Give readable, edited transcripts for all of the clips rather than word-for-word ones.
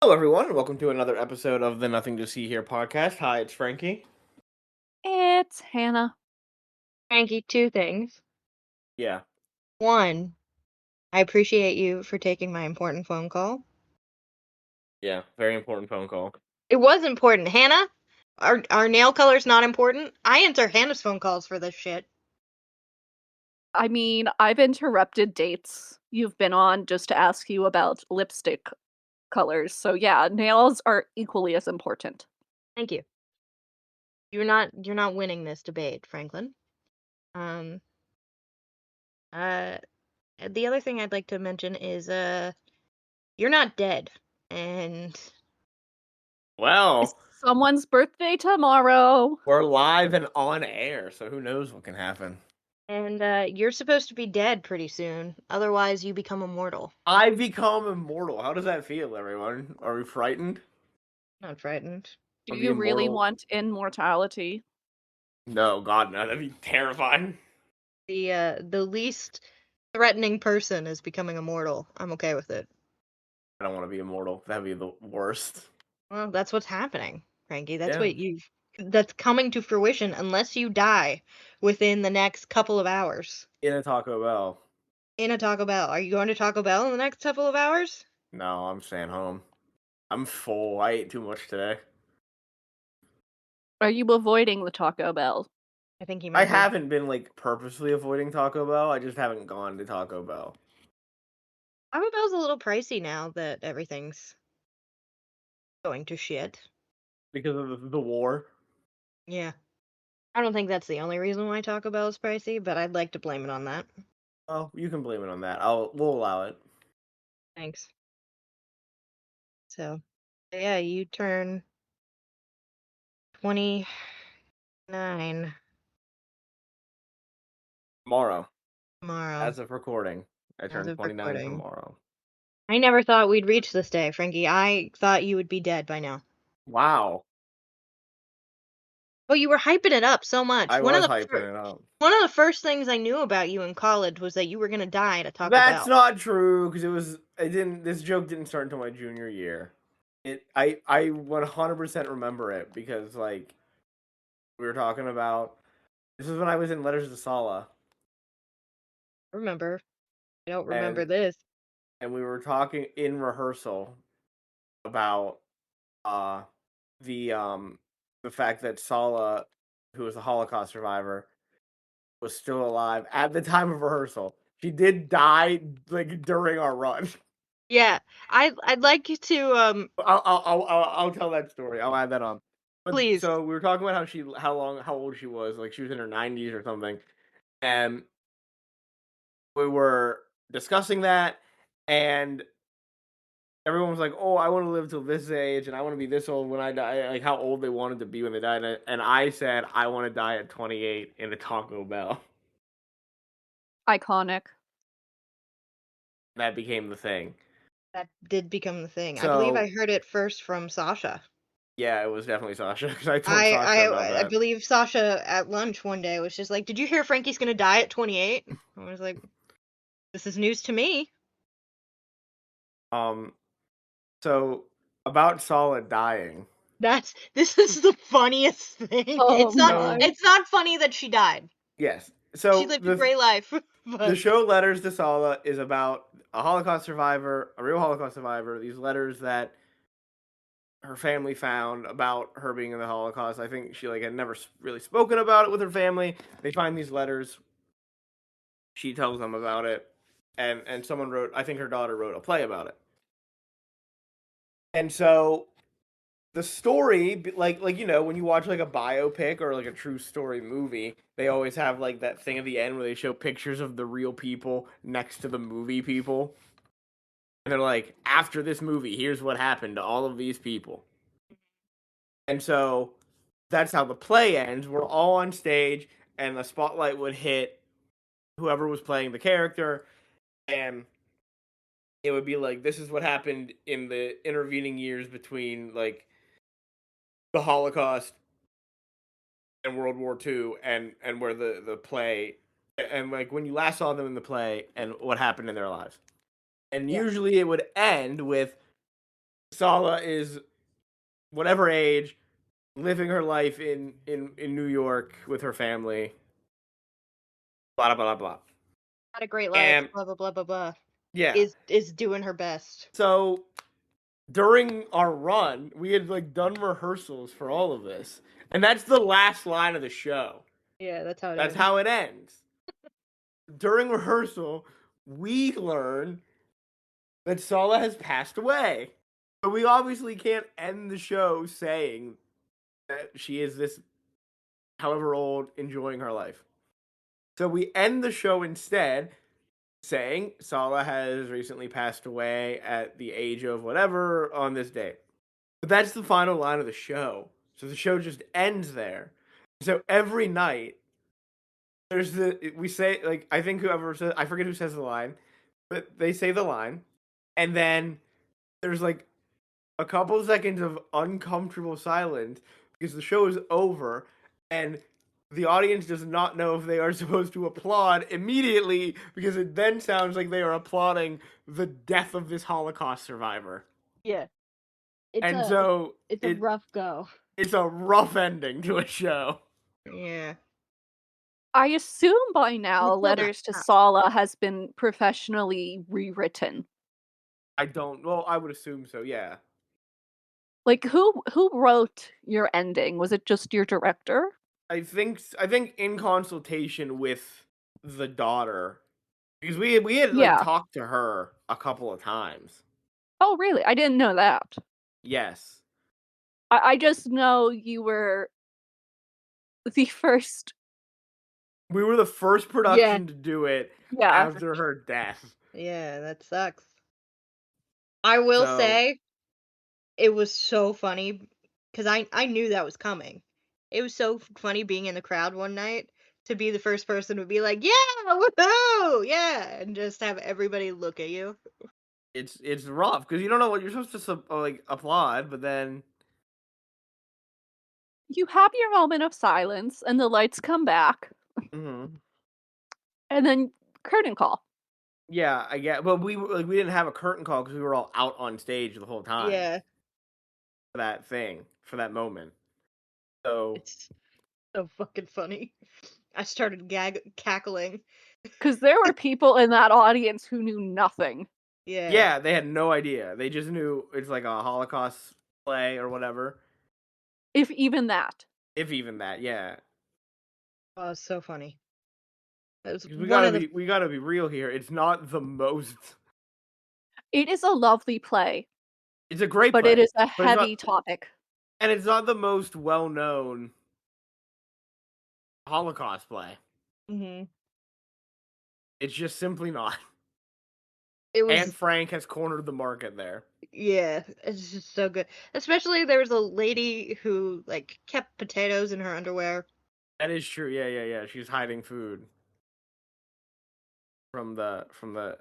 Hello, everyone, and welcome to another episode of the Nothing to See Here podcast. Hi, it's Frankie. It's Hannah. Frankie, two things. Yeah, One, I appreciate you for taking my important phone call. yeah, very important phone call. It was important. Hannah, our nail color's not important. I answer Hannah's phone calls for this shit. I mean, I've interrupted dates you've been on just to ask you about lipstick colors. So yeah, nails are equally as important. Thank you. You're not winning this debate, Franklin. Um uh the other thing I'd like to mention is you're not dead. And It's Well, someone's birthday tomorrow. we're live and on air, so who knows what can happen. You're supposed to be dead pretty soon. Otherwise you become immortal. I become immortal. How does that feel, everyone? Are we frightened? Not frightened. Do Of the you really immortal? want immortality? No, God, no, that'd be terrifying. The least threatening person is becoming immortal. I'm okay with it. I don't want to be immortal. That'd be the worst. Well, that's what's happening, Frankie. That's Yeah. that's coming to fruition unless you die within the next couple of hours. In a Taco Bell. In a Taco Bell. Are you going to Taco Bell in the next couple of hours? No, I'm staying home. I'm full. I ate too much today. Are you avoiding the Taco Bell? I think you I might be. haven't been purposely avoiding Taco Bell. I just haven't gone to Taco Bell. Taco Bell's a little pricey now that everything's going to shit. Because of the war. Yeah. I don't think that's the only reason why Taco Bell is pricey, but I'd like to blame it on that. Oh, you can blame it on that. We'll allow it. Thanks. So, yeah, you turn 29 Tomorrow, tomorrow as of recording, I as turn of 29 recording. tomorrow. I never thought we'd reach this day, Frankie. I thought you would be dead by now. Wow, But you were hyping it up so much. I was hyping it up. One of the first things I knew about you in college was that you were gonna die at a Taco That's Bell. not true because this joke didn't start until my junior year. I 100% remember it because we were talking about this is when I was in Letters to Sala. Remember? I don't remember and this. and we were talking in rehearsal about uh the um the fact that Sala, who was a Holocaust survivor, was still alive at the time of rehearsal. She did die during our run. Yeah, I'd like you to I'll tell that story. I'll add that on. But please. so we were talking about how old she was. Like she was in her 90s or something, and we were discussing that, and everyone was like, "Oh, I want to live till this age, and I want to be this old when I die." Like how old they wanted to be when they died, and I said I want to die at 28 in a Taco Bell. Iconic. That became the thing. That did become the thing. I believe So I heard it first from Sasha. yeah, it was definitely Sasha because I told Sasha about I that. believe Sasha at lunch one day was just like, "Did you hear Frankie's gonna die at 28?" I was like, "This is news to me." Um, so about Solid dying. This is the funniest thing. Oh So my. It's not funny that she died. yes, She so lived a great life. the But show Letters to Sala is about a Holocaust survivor, a real Holocaust survivor. These letters that her family found about her being in the Holocaust. I think she had never really spoken about it with her family. They find these letters. She tells them about it, and someone wrote. I think her daughter wrote a play about it. And so the story, when you watch a biopic or a true story movie, they always have that thing at the end where they show pictures of the real people next to the movie people. And they're like, after this movie, here's what happened to all of these people. And so that's how the play ends. We're all on stage, and the spotlight would hit whoever was playing the character, and it would be like, this is what happened in the intervening years between the Holocaust and World War II, and where the play, and when you last saw them in the play, and what happened in their lives. And yeah, usually it would end with Sala is whatever age, living her life in New York with her family. Blah blah blah blah. Had a great life, And blah blah blah blah blah. yeah, Is doing her best. so during our run, we had like done rehearsals for all of this, and that's the last line of the show. Yeah, that's how it That's ends. how it ends. During rehearsal, we learn that Sala has passed away. But we obviously can't end the show saying that she is this, however old, enjoying her life. So we end the show instead saying Sala has recently passed away at the age of whatever on this date. But that's the final line of the show. So the show just ends there. So every night there's we say like I think whoever says I forget who says the line, but they say the line, and then there's like a couple seconds of uncomfortable silence because the show is over and the audience does not know if they are supposed to applaud immediately because it then sounds like they are applauding the death of this Holocaust survivor. Yeah. It's And a so it's a rough go. it's a rough ending to a show. Yeah. I assume by And now it still got Letters to chopped. Sala has been professionally rewritten. I don't well, I would assume so, yeah. Like who wrote your ending? Was it just your director? I think in consultation with the daughter because we had like Yeah. talked to her a couple of times. Oh, really? I didn't know that. Yes. I just know you were the first. We were the first Yeah. production to do it Yeah. after her death. Yeah, that sucks. I will So say it was so funny because I knew that was coming. It was so funny being in the crowd one night to be the first person to be like, "Yeah, woohoo, yeah," and just have everybody look at you. it's rough because you don't know what you're supposed to like applaud, but then You have your moment of silence and the lights come back mhm. and then curtain call. Yeah, I get. But we didn't have a curtain call because we were all out on stage the whole time Yeah, for that thing for that moment. So it's so fucking funny. I started cackling. Because there were people in that audience who knew nothing, Yeah, yeah, they had no idea. They just knew it's like a Holocaust play or whatever, if even that. if even that. Yeah, oh, it's so funny. It was because one of the. we gotta be real here. It's not the most. It is a lovely play, It's a great but it play, is a but it's not, heavy topic. and it's not the most well known Holocaust play. Mhm. It's just simply not. It Anne was. Frank has cornered the market there. Yeah, it's just so good. Especially there was a lady who like kept potatoes in her underwear. That is true. Yeah, yeah, yeah. She's hiding food from the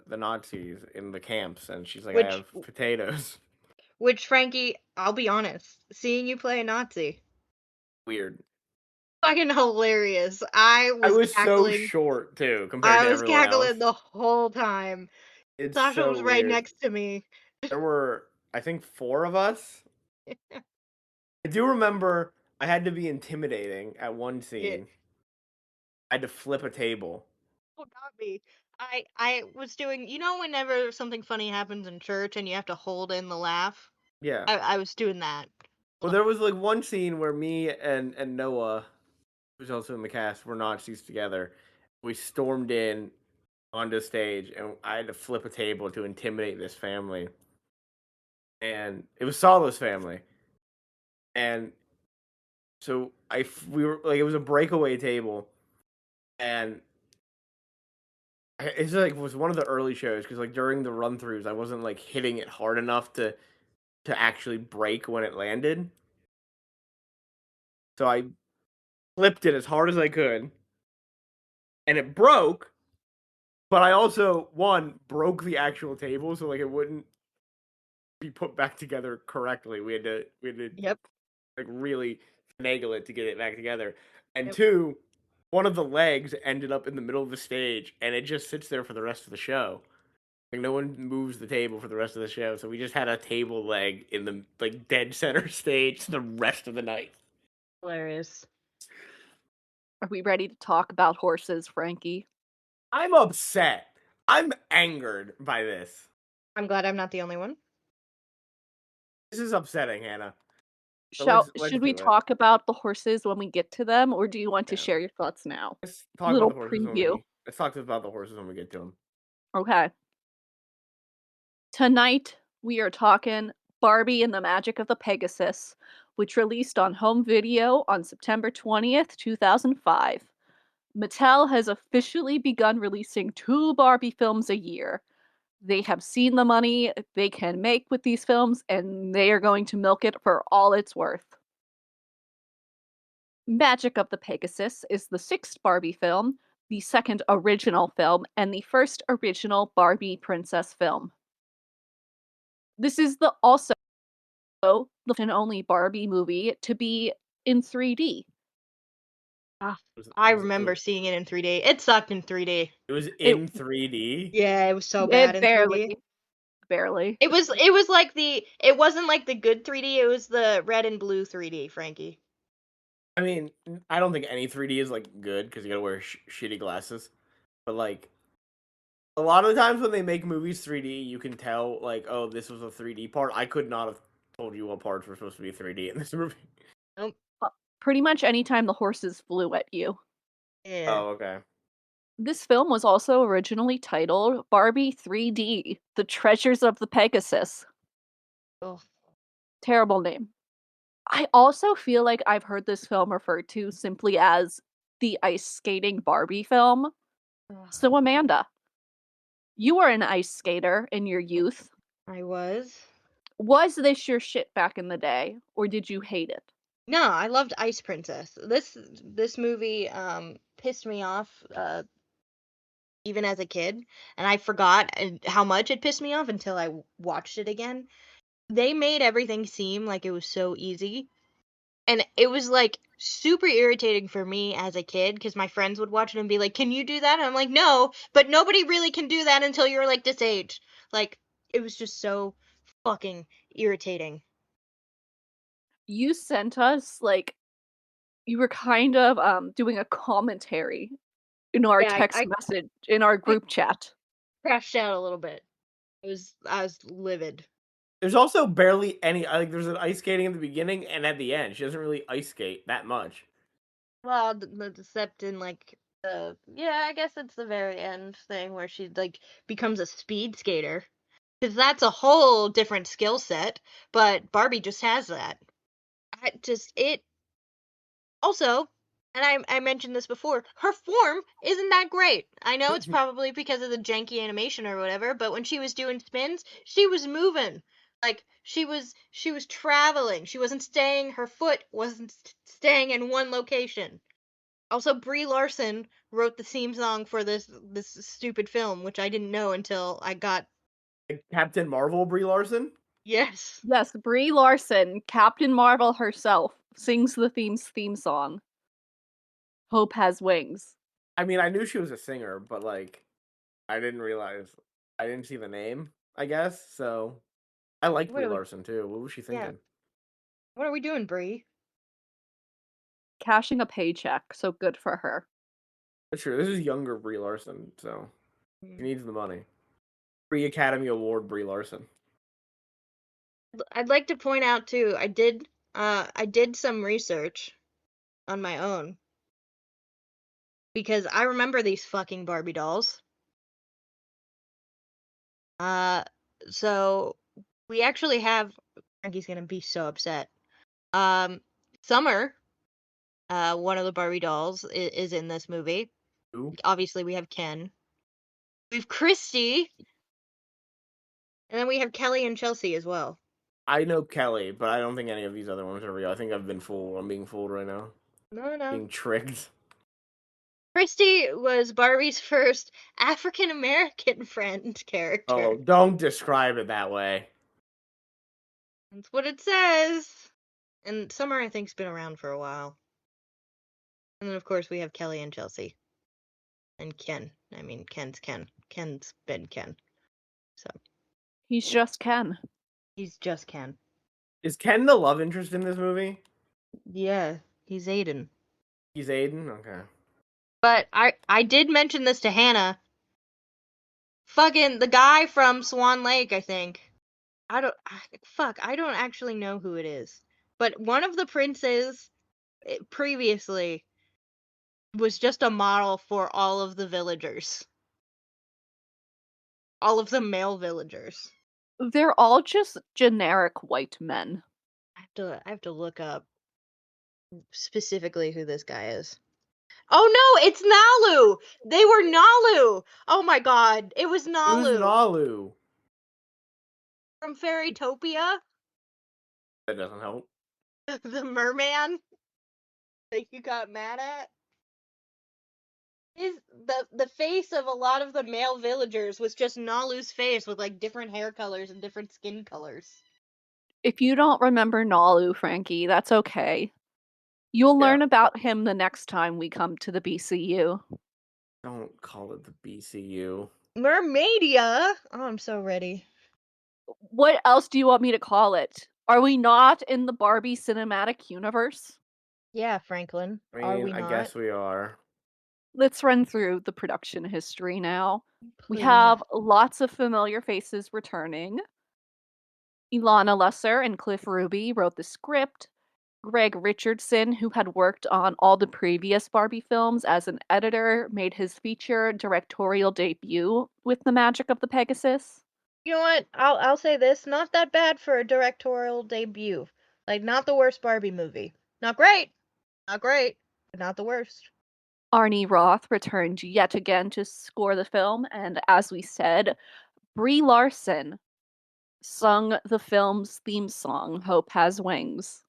Nazis in the camps, and she's like, I Which have potatoes. which Frankie, I'll be honest, seeing you play a Nazi, Weird. fucking hilarious. I I was was so cackling. short too compared I to was everyone else. cackling the whole time. It's Sasha so was right weird. next to me. There were, I think, four of us. I do remember I had to be intimidating at one Yeah. scene. I had to flip a table. Oh, not me. I was doing, whenever something funny happens in church and you have to hold in the laugh. Yeah. I was doing that. Well, there was like one scene where me and Noah, who's also in the cast, were Nazis together. We stormed in onto stage, and I had to flip a table to intimidate this family. And it was Solo's family, and so we were like it was a breakaway table, and it's like it was one of the early shows because like during the run throughs I wasn't like hitting it hard enough to actually break when it landed, so I flipped it as hard as I could, and it broke. But I also one broke the actual table, so like it wouldn't be put back together correctly. We had to Yep. like really finagle it to get it back together. And Yep. two, one of the legs ended up in the middle of the stage, and it just sits there for the rest of the show. Like no one moves the table for the rest of the show, so we just had a table leg in the like dead center stage the rest of the night. Hilarious. Are we ready to talk about horses, Frankie? I'm upset. I'm angered by this. I'm glad I'm not the only one. This is upsetting, Hannah. But let's Should we do it. talk about the horses when we get to them, or do you want to Yeah. share your thoughts now? Let's talk about the Little horses when preview. we. Let's talk about the horses when we get to them. Okay. Tonight we are talking Barbie and the Magic of the Pegasus, which released on home video on September 20th, 2005. Mattel has officially begun releasing 2 Barbie films a year. They have seen the money they can make with these films, and they are going to milk it for all it's worth. Magic of the Pegasus is the 6th Barbie film, the 2nd original film, and the 1st original Barbie princess film. This is also the and only Barbie movie to be in 3D. Ah, It was, I it was, it remember was, seeing it in 3D. It sucked in 3D. it was It in 3D. Yeah, it was so bad it in 3D. barely. It was like it wasn't like the good 3D, it was the red and blue 3D, Frankie. I mean, I don't think any 3D is like good because you gotta wear shitty glasses. But like a lot of the times when they make movies 3D, you can tell like, oh, this was a 3D part. I could not have told you what parts were supposed to be 3D in this movie. Nope. Pretty much anytime the horses flew at you. Yeah. Oh, okay. This film was also originally titled Barbie 3D: The Treasures of the Pegasus. Oh. Terrible name. I also feel like I've heard this film referred to simply as the ice skating Barbie film. So, Amanda, you were an ice skater in your youth. I was. Was this your shit back in the day, or did you hate it? No, I loved Ice Princess. This movie pissed me off even as a kid, and I forgot how much it pissed me off until I watched it again. They made everything seem like it was so easy, and it was like super irritating for me as a kid because my friends would watch it and be like, "Can you do that?" And I'm like, "No," but nobody really can do that until you're like this age. Like it was just so fucking irritating. You sent us like you were kind of doing a commentary in our Yeah, text message in our I group chat. crashed out a little bit. I was livid. There's also barely any like. There's an ice skating in the beginning and at the end. She doesn't really ice skate that much. Well, except in like the yeah, I guess it's the very end thing where she like becomes a speed skater. Because that's a whole different skill set, but Barbie just has that. I just it also, and I mentioned this before, her form isn't that great. I know it's probably because of the janky animation or whatever, but when she was doing spins, she was moving. Like she was traveling. She wasn't staying. Her foot wasn't staying in one location. Also, Brie Larson wrote the theme song for this stupid film, which I didn't know until I got Like Captain Marvel, Brie Larson. yes. Yes, Brie Larson, Captain Marvel herself, sings the theme song. Hope has wings. I mean, I knew she was a singer, but like, I didn't realize. I didn't see the name. I guess so. I liked What Brie are we? Larson too. What was she Yeah. thinking? What are we doing, Brie? Cashing a paycheck, so good for her. That's true. This is younger Brie Larson, so she Mm. needs the money. Free Academy Award, Brie Larson. I'd like to point out too, I did some research on my own because I remember these fucking Barbie dolls. Uh so we actually have Frankie's gonna be so upset. Um Summer, one of the Barbie dolls is in this movie. Who? Obviously we have Ken. We have Christy, and then we have Kelly and Chelsea as well. I know Kelly, but I don't think any of these other ones are real. I think I've been fooled. I'm being fooled right now. No, no. Being tricked. Christy was Barbie's first African American friend Oh, character. don't describe it that way. That's what it says. And Summer, I think, has been around for a while. And then, of course, we have Kelly and Chelsea. And Ken. I mean, Ken's Ken. Ken's been Ken. So He's just Ken. he's just Ken. Is Ken the love interest in this movie? Yeah, he's Aiden. He's Aidan? Okay. But I did mention this to Hannah. Fucking the guy from Swan Lake, I think. I don't actually know who it is. But one of the princes previously was just a model for all of the villagers. All of the male villagers. They're all just generic white men. I have to look up specifically who this guy is. Oh no, it's Nalu! They were Nalu! Oh my god, it was Who's Nalu Nalu? from Fairytopia, That doesn't help. the merman that you got mad at. His the face of a lot of the male villagers was just Nalu's face with like different hair colors and different skin colors. If you don't remember Nalu, Frankie, that's okay. You'll Yeah. learn about him the next time we come to the BCU. Don't call it the BCU. Mermaidia! Oh, I'm so ready. What else do you want me to call it? Are we not in the Barbie cinematic universe? Yeah, Franklin. I Are mean, we I not? guess we are. Let's run through the production history now. We Please. have lots of familiar faces returning. Ilana Lesser and Cliff Ruby wrote the script. Greg Richardson, who had worked on all the previous Barbie films as an editor, made his feature directorial debut with The Magic of the Pegasus. You know what? I'll say this, not that bad for a directorial debut. Like not the worst Barbie movie. Not great. Not great, but not the worst. Arnie Roth returned yet again to score the film, and as we said, Brie Larson sung the film's theme song, Hope Has Wings.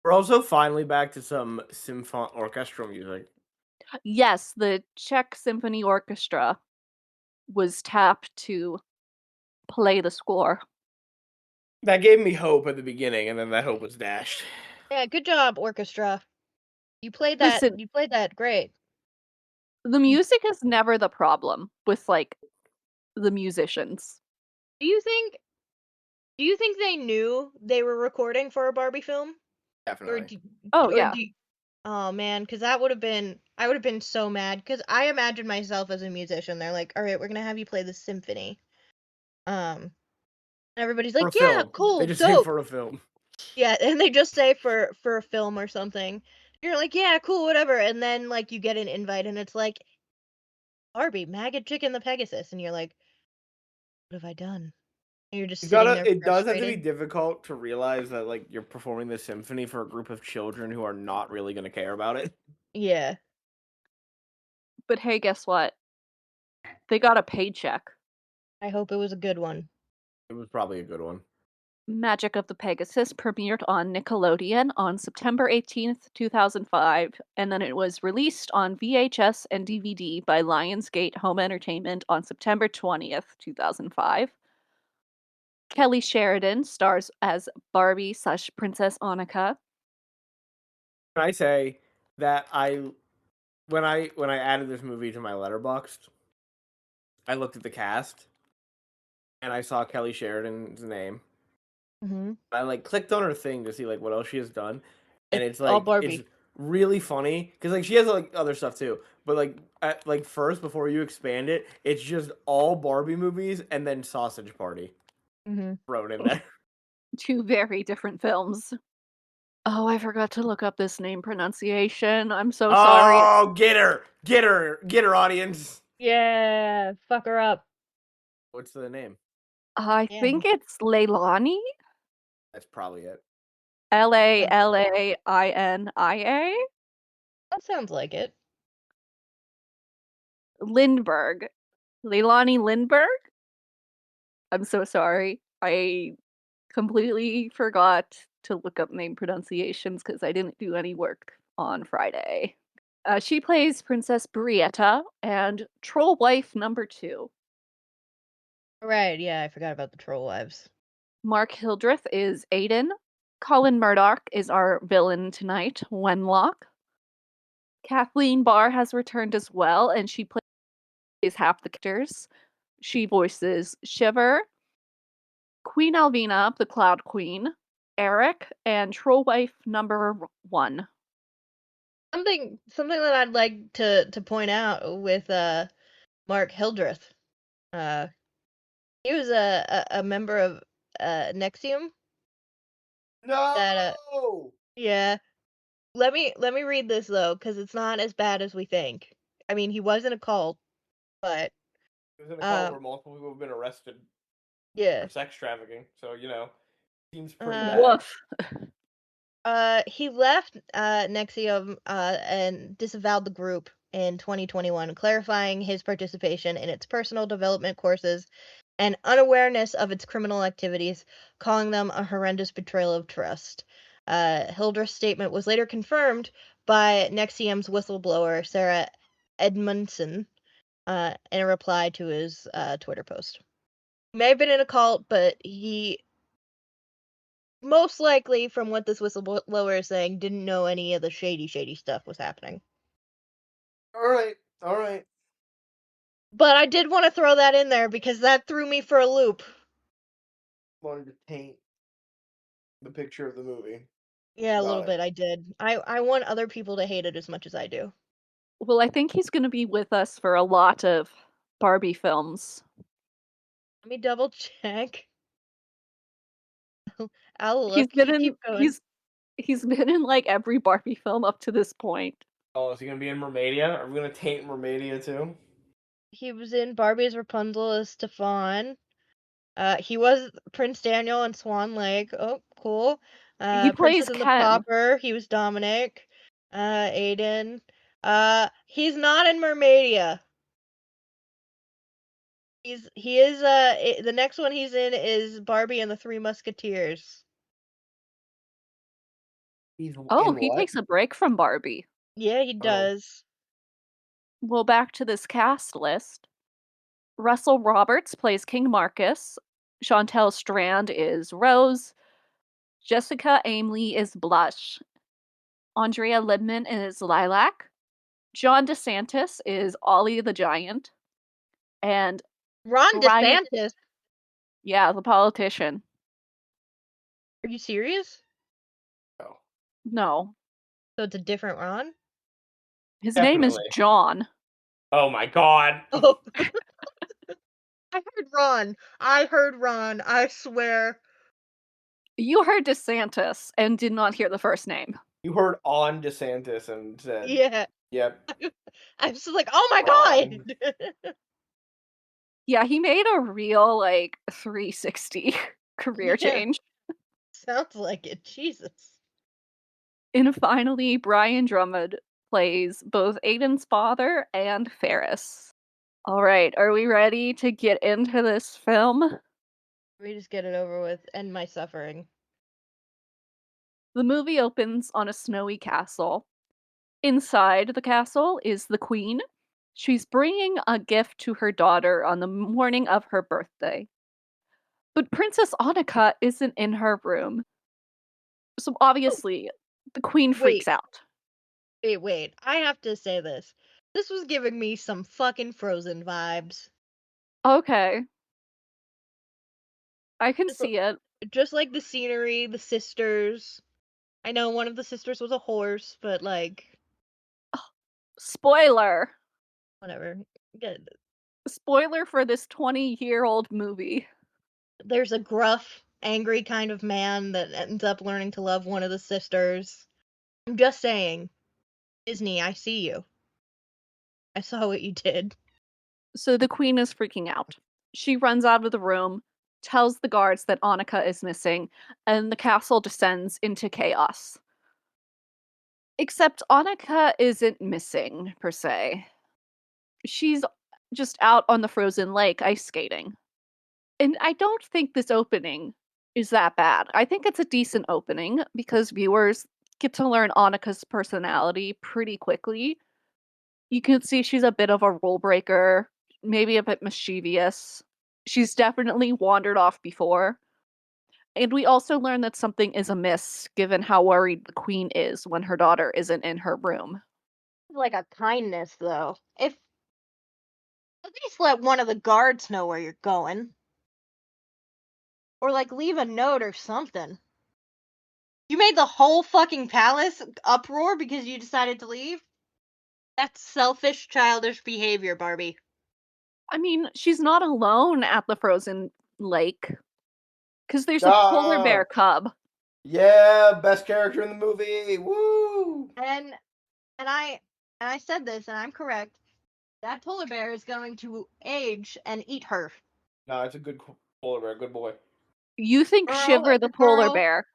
We're also finally back to some symphonic orchestral music. Yes, the Czech Symphony Orchestra was tapped to play the score. That gave me hope at the beginning, and then that hope was dashed. Yeah, good job, orchestra. You played that. Listen, You played that great. the music is never the problem with like the musicians. Do you think? Do you think they knew they were recording for a Barbie film, or Definitely. Oh or yeah. Oh man, because that would have been. I would have been so mad because I imagine myself as a musician. They're like, "All right, we're gonna have you play the symphony." And everybody's For a like, "Yeah, film. They cool, just say dope." for a film. Yeah, and they just say for a film or something. You're like, "Yeah, cool, whatever." And then like you get an invite and it's like Barbie, Maggot Chicken the Pegasus and you're like, "What have I done?" And you're just You sitting gotta. there It does have to be frustrated. difficult to realize that like you're performing the symphony for a group of children who are not really gonna care about it. Yeah. But hey, guess what? They got a paycheck. I hope it was a good one. It was probably a good one. Magic of the Pegasus premiered on Nickelodeon on September 18th, 2005, and then it was released on VHS and DVD by Lionsgate Home Entertainment on September 20th, 2005. Kelly Sheridan stars as Barbie slash Princess Annika. Can I say that when I added this movie to my letterboxd, I looked at the cast and I saw Kelly Sheridan's name. Mm-hmm. I like clicked on her thing to see like what else she has done, and It's it's all like it's Barbie. really funny because like she has like other stuff too, but like first before you expand it, it's just all Barbie movies and then Sausage Party Mm-hmm. thrown in there. Two very different films. Oh, I forgot to look up this name pronunciation. I'm so sorry. Oh, get her, audience. Yeah, fuck her up. What's the name? I Yeah, think it's Leilani. That's probably it. Lainia. that sounds like it. Lindbergh. Leilani Lindbergh? I'm so sorry. I completely forgot to look up name pronunciations because I didn't do any work on Friday. She plays Princess Brietta and Troll Wife number 2. Right, yeah, I forgot about the troll wives. Mark Hildreth is Aidan. Colin Murdoch is our villain tonight, Wenlock. Kathleen Barr has returned as well, and she plays half the characters. She voices Shiver, Queen Alvina, the Cloud Queen, Eric, and Troll Wife #1. Something that I'd like to point out with Mark Hildreth. Uh, he was a member of Nexium that No! yeah. Let me read this though, because it's not as bad as we think. I mean, he was in a cult, but It was in a cult um where multiple people have been arrested yeah. for sex trafficking, so, seems pretty Uh bad. Woof. he left Nexium and disavowed the group in 2021, clarifying his participation in its personal development courses and unawareness of its criminal activities, calling them a horrendous betrayal of trust. Hildreth's statement was later confirmed by Nexium's whistleblower, Sarah Edmondson, in a reply to his Twitter post. He may have been in a cult, but he most likely, from what this whistleblower is saying, didn't know any of the shady stuff was happening. Alright, alright. But I did want to throw that in there because that threw me for a loop. Wanted to taint the picture of the movie. Yeah, a little Got it. bit, I did. I want other people to hate it as much as I do. Well, I think he's going to be with us for a lot of Barbie films. Let me double check. I'll He's look. been You in keep going. he's been in like every Barbie film up to this point. Oh, is he gonna be in Mermaidia? Are we gonna taint Mermaidia too? He was in Barbie's Rapunzel as Stefan. He was Prince Daniel in Swan Lake. Oh, cool. He Princess plays and the Ken. Pauper. He was Dominic. Aidan. He's not in Mermaidia. He is the next one he's in is Barbie and the Three Musketeers. He's Oh, in he what? takes a break from Barbie. Yeah, he Oh, does. Well, back to this cast list. Russell Roberts plays King Marcus. Chantel Strand is Rose. Jessica Aimley is Blush. Andrea Libman is Lilac. John DeSantis is Ollie the Giant. And Ron Brian, DeSantis. yeah, the politician. Are you serious? no. No, So it's a different Ron? his name is Definitely. John. Oh my god. Oh, I heard Ron. I heard Ron. I swear. You heard DeSantis and did not hear the first name. You heard on DeSantis and said, Yeah. yep, I'm just like, oh my Ron. god. Yeah, he made a real like 360 career Yeah, change. sounds like it. Jesus. And finally, Brian Drummond plays both Aidan's father and Ferris. All right, are we ready to get into this film? We just get it over with. End my suffering. The movie opens on a snowy castle. Inside the castle is the queen. She's bringing a gift to her daughter on the morning of her birthday. But Princess Annika isn't in her room. So Oh, obviously, the queen freaks wait, out. wait. I have to say this. This was giving me some fucking Frozen vibes. Okay, I can Just, see it. just like the scenery, the sisters. I know one of the sisters was a horse, but like, Spoiler. whatever. Good. Spoiler for this 20-year-old movie. There's a gruff, angry kind of man that ends up learning to love one of the sisters. I'm just saying, Disney, I see you. I saw what you did. So the queen is freaking out. She runs out of the room, tells the guards that Annika is missing, and the castle descends into chaos. Except Annika isn't missing, per se. She's just out on the frozen lake ice skating. And I don't think this opening is that bad. I think it's a decent opening because viewers get to learn Annika's personality pretty quickly. You can see she's a bit of a rule breaker, maybe a bit mischievous. She's definitely wandered off before. And we also learn that something is amiss given how worried the queen is when her daughter isn't in her room. Like a kindness, though. If At least let one of the guards know where you're going. Or, like, leave a note or something. You made the whole fucking palace uproar because you decided to leave? That's selfish, childish behavior, Barbie. I mean, she's not alone at the frozen lake. Because there's a polar bear cub. Yeah, best character in the movie. Woo! And I said this, and I'm correct. That polar bear is going to age and eat her. No, it's a good polar bear. Good boy. You think Shiver the polar Girl, bear.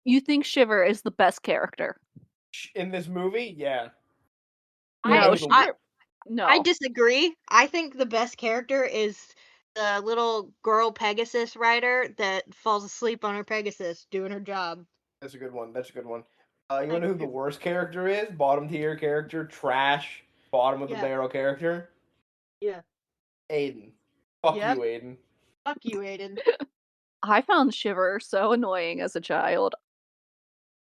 You think Shiver is the best character. In this movie, yeah. No, I Shiver. I No. disagree. I think the best character is the little girl Pegasus rider that falls asleep on her Pegasus doing her job. That's a good one. That's a good one. You I want to know who the do. worst character is? Bottom tier character, trash, bottom of the Yeah. barrel character? Yeah. Aiden. Fuck Yep. you, Aiden. Fuck you, Aidan. I found Shiver so annoying as a child.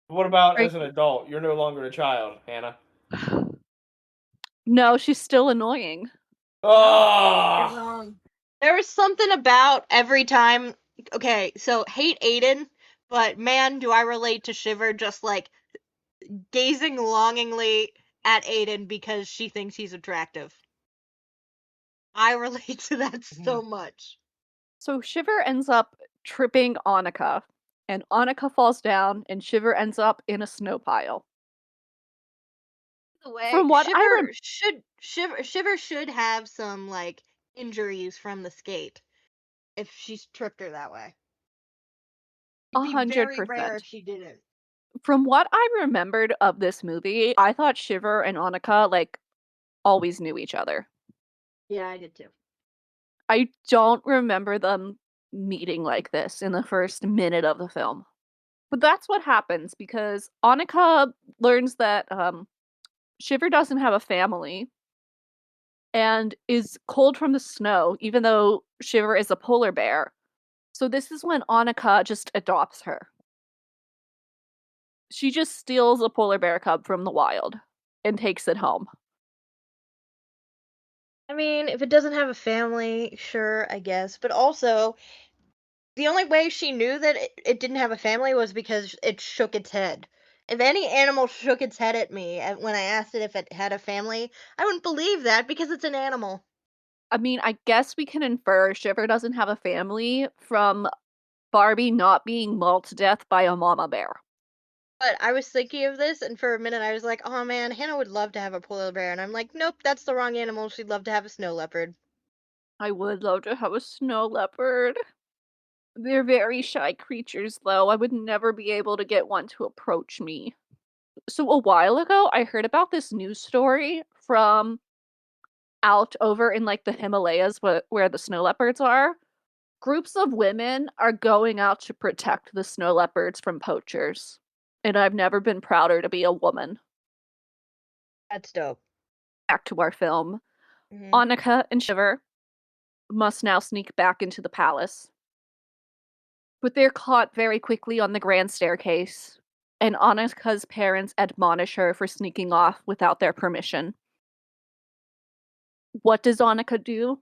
What about Right? as an adult? You're no longer a child, Hannah. No, she's still annoying. No, you're Oh! wrong. There was something about every time. Okay, so hate Aiden, but man, do I relate to Shiver just like gazing longingly at Aiden because she thinks he's attractive. I relate to that so much. So Shiver ends up tripping Annika, and Annika falls down, and Shiver ends up in a snow pile. By the way, From what I Shiver should have some like injuries from the skate if she's tripped her that way. It'd be very rare 100%. if she didn't. From what I remembered of this movie, I thought Shiver and Annika like always knew each other. Yeah, I did too. I don't remember them meeting like this in the first minute of the film. But that's what happens because Annika learns that Shiver doesn't have a family and is cold from the snow, even though Shiver is a polar bear. So this is when Annika just adopts her. She just steals a polar bear cub from the wild and takes it home. I mean, if it doesn't have a family, sure, I guess. But also, the only way she knew that it didn't have a family was because it shook its head. If any animal shook its head at me when I asked it if it had a family, I wouldn't believe that because it's an animal. I mean, I guess we can infer Shiver doesn't have a family from Barbie not being mauled to death by a mama bear. But I was thinking of this, and for a minute I was like, oh man, Hannah would love to have a polar bear. And I'm like, nope, that's the wrong animal. She'd love to have a snow leopard. I would love to have a snow leopard. They're very shy creatures, though. I would never be able to get one to approach me. So, a while ago, I heard about this news story from out over in like the Himalayas where the snow leopards are. Groups of women are going out to protect the snow leopards from poachers. And I've never been prouder to be a woman. That's dope. Back to our film. Hmm. Annika and Shiver must now sneak back into the palace. But they're caught very quickly on the grand staircase, and Annika's parents admonish her for sneaking off without their permission. What does Annika do?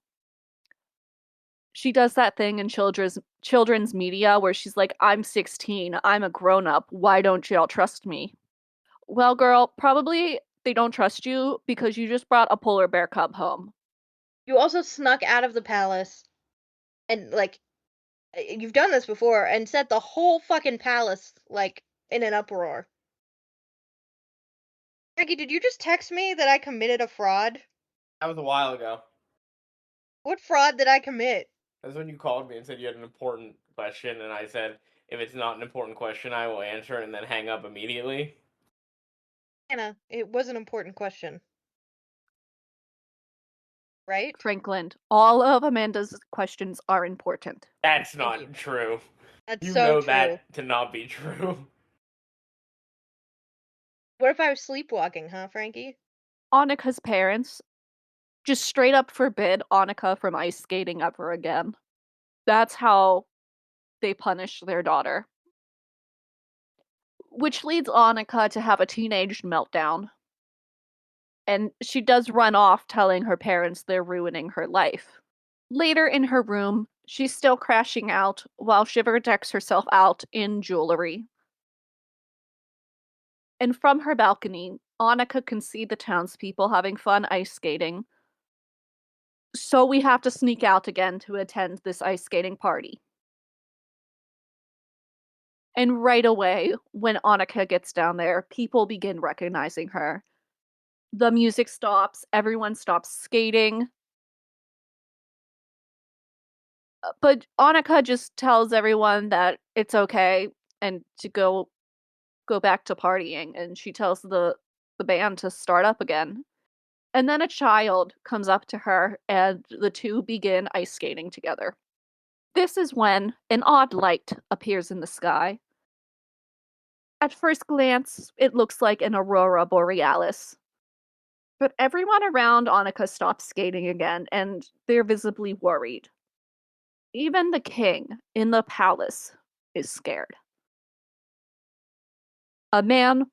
She does that thing in children's media where she's like, I'm 16, I'm a grown up, why don't y'all trust me? Well, girl, probably they don't trust you because you just brought a polar bear cub home. You also snuck out of the palace and, like, you've done this before and set the whole fucking palace, like, in an uproar. Maggie, did you just text me that I committed a fraud? That was a while ago. What fraud did I commit? That's when you called me and said you had an important question, and I said, if it's not an important question, I will answer it and then hang up immediately. Anna, it was an important question, right? Franklin, all of Amanda's questions are important. That's Thank you. not true. That's You so know true. that to not be true. What if I was sleepwalking, huh, Frankie? Annika's parents just straight up forbid Annika from ice skating ever again. That's how they punish their daughter. Which leads Annika to have a teenage meltdown. And she does run off telling her parents they're ruining her life. Later in her room, she's still crashing out while Shiver decks herself out in jewelry. And from her balcony, Annika can see the townspeople having fun ice skating. So we have to sneak out again to attend this ice skating party. And right away, when Annika gets down there, people begin recognizing her. The music stops, everyone stops skating. But Annika just tells everyone that it's okay and to go back to partying, and she tells the band to start up again. And then a child comes up to her and the two begin ice skating together. This is when an odd light appears in the sky. At first glance, it looks like an aurora borealis. But everyone around Annika stops skating again, and they're visibly worried. Even the king in the palace is scared. A man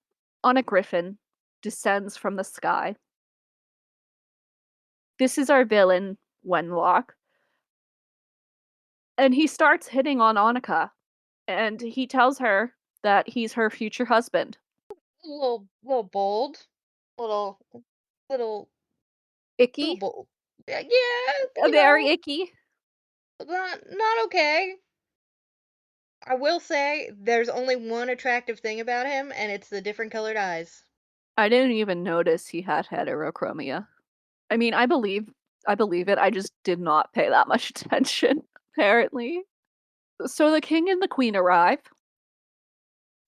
on a griffin descends from the sky. This is our villain, Wenlock. And he starts hitting on Annika, and he tells her that he's her future husband. A little bold, little, little, little Icky. bold. Yeah, yeah, Very icky. not okay. I will say there's only one attractive thing about him, and it's the different colored eyes. I didn't even notice he had heterochromia. I mean, I believe it. I just did not pay that much attention, apparently. So the king and the queen arrive,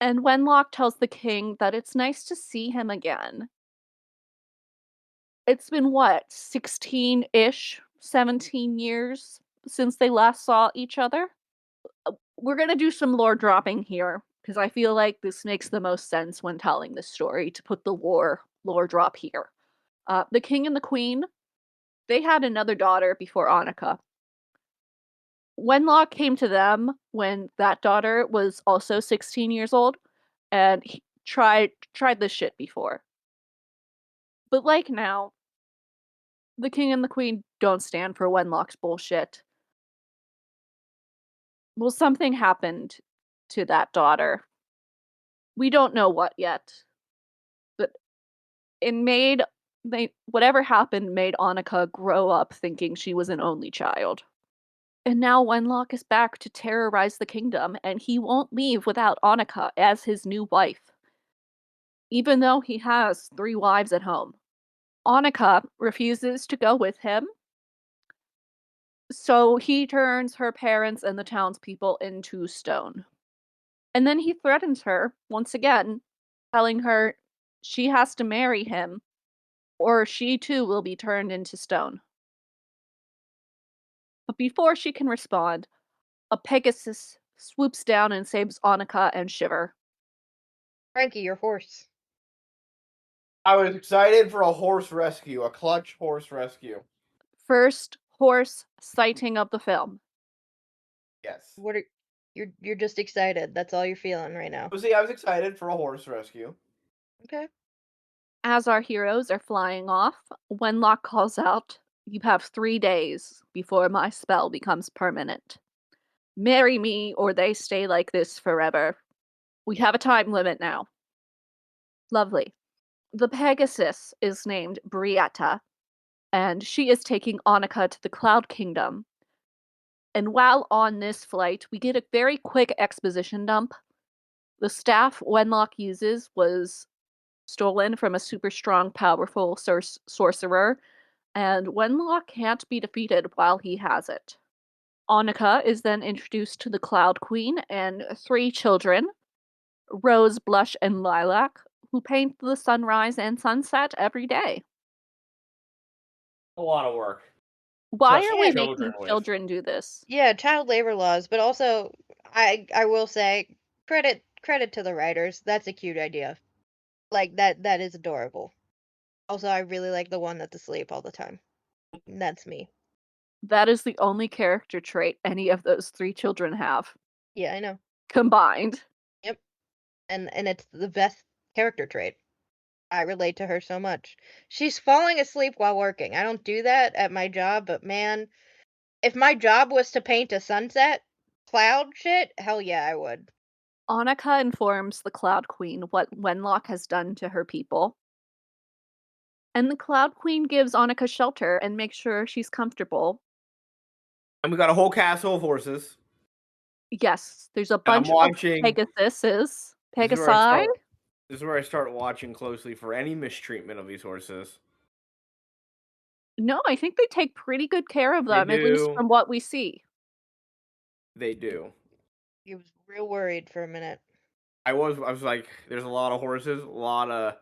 and Wenlock tells the king that it's nice to see him again. It's been what, 16-ish, 17 years since they last saw each other? We're gonna do some lore dropping here, because I feel like this makes the most sense when telling this story to put the lore drop here. The king and the queen, they had another daughter before Annika. Wenlock came to them when that daughter was also 16 years old, and he tried this shit before. But like now, the king and the queen don't stand for Wenlock's bullshit. Well, something happened to that daughter. We don't know what yet, but it made they whatever happened made Annika grow up thinking she was an only child. And now Wenlock is back to terrorize the kingdom, and he won't leave without Annika as his new wife, even though he has 3 wives at home. Annika refuses to go with him, so he turns her parents and the townspeople into stone. And then he threatens her once again, telling her she has to marry him, or she too will be turned into stone. But before she can respond, a Pegasus swoops down and saves Annika and Shiver. Frankie, your horse. I was excited for a horse rescue, a clutch horse rescue. First horse sighting of the film. Yes. What are you're just excited. That's all you're feeling right now. Well, see, I was excited for a horse rescue. Okay. As our heroes are flying off, Wenlock calls out, "You have 3 days before my spell becomes permanent. Marry me, or they stay like this forever. We have a time limit now." Lovely. The Pegasus is named Brietta, and she is taking Annika to the Cloud Kingdom. And while on this flight, we get a very quick exposition dump. The staff Wenlock uses was stolen from a super strong, powerful sorcerer, and Wenlock can't be defeated while he has it. Annika is then introduced to the Cloud Queen and 3 children, Rose, Blush, and Lilac, who paint the sunrise and sunset every day. A lot of work. Why Trust are we children making with. children do this? Yeah, child labor laws, but also I will say credit to the writers. That's a cute idea. Like that is adorable. Also, I really like the one that's asleep all the time. That's me. That is the only character trait any of those 3 children have Yeah, I know. combined. Yep. And it's the best character trait. I relate to her so much. She's falling asleep while working. I don't do that at my job, but man, if my job was to paint a sunset cloud shit, hell yeah, I would. Annika informs the Cloud Queen what Wenlock has done to her people, and the Cloud Queen gives Annika shelter and makes sure she's comfortable. And we got a whole castle of horses. Yes, there's a And I'm bunch of watching. Pegasuses. This is where I Pegasi? start. This is where I start watching closely for any mistreatment of these horses. No, I think they take pretty good care of They them, at least do. from what we see. They do. He was real worried for a minute. I was like, there's a lot of horses, a lot of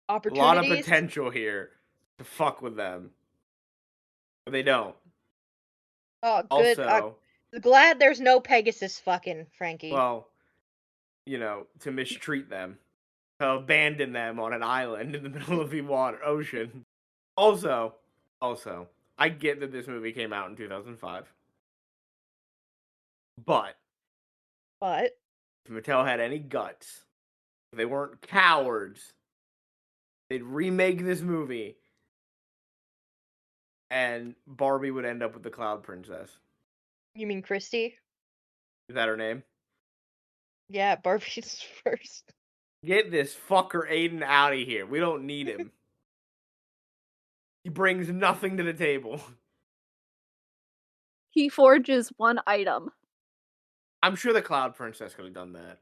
Opportunities? potential here to fuck with them, but they don't. Oh, good. Also, Glad there's no Pegasus fucking, Frankie. well, to mistreat them, to abandon them on an island in the middle of the ocean. Also, I get that this movie came out in 2005, but But if Mattel had any guts, if they weren't cowards, they'd remake this movie, and Barbie would end up with the Cloud Princess. you mean Christy? Is that her name? Yeah, Barbie's first. Get this fucker Aidan out of here. We don't need him. He brings nothing to the table. He forges one item. I'm sure the Cloud Princess could have done that.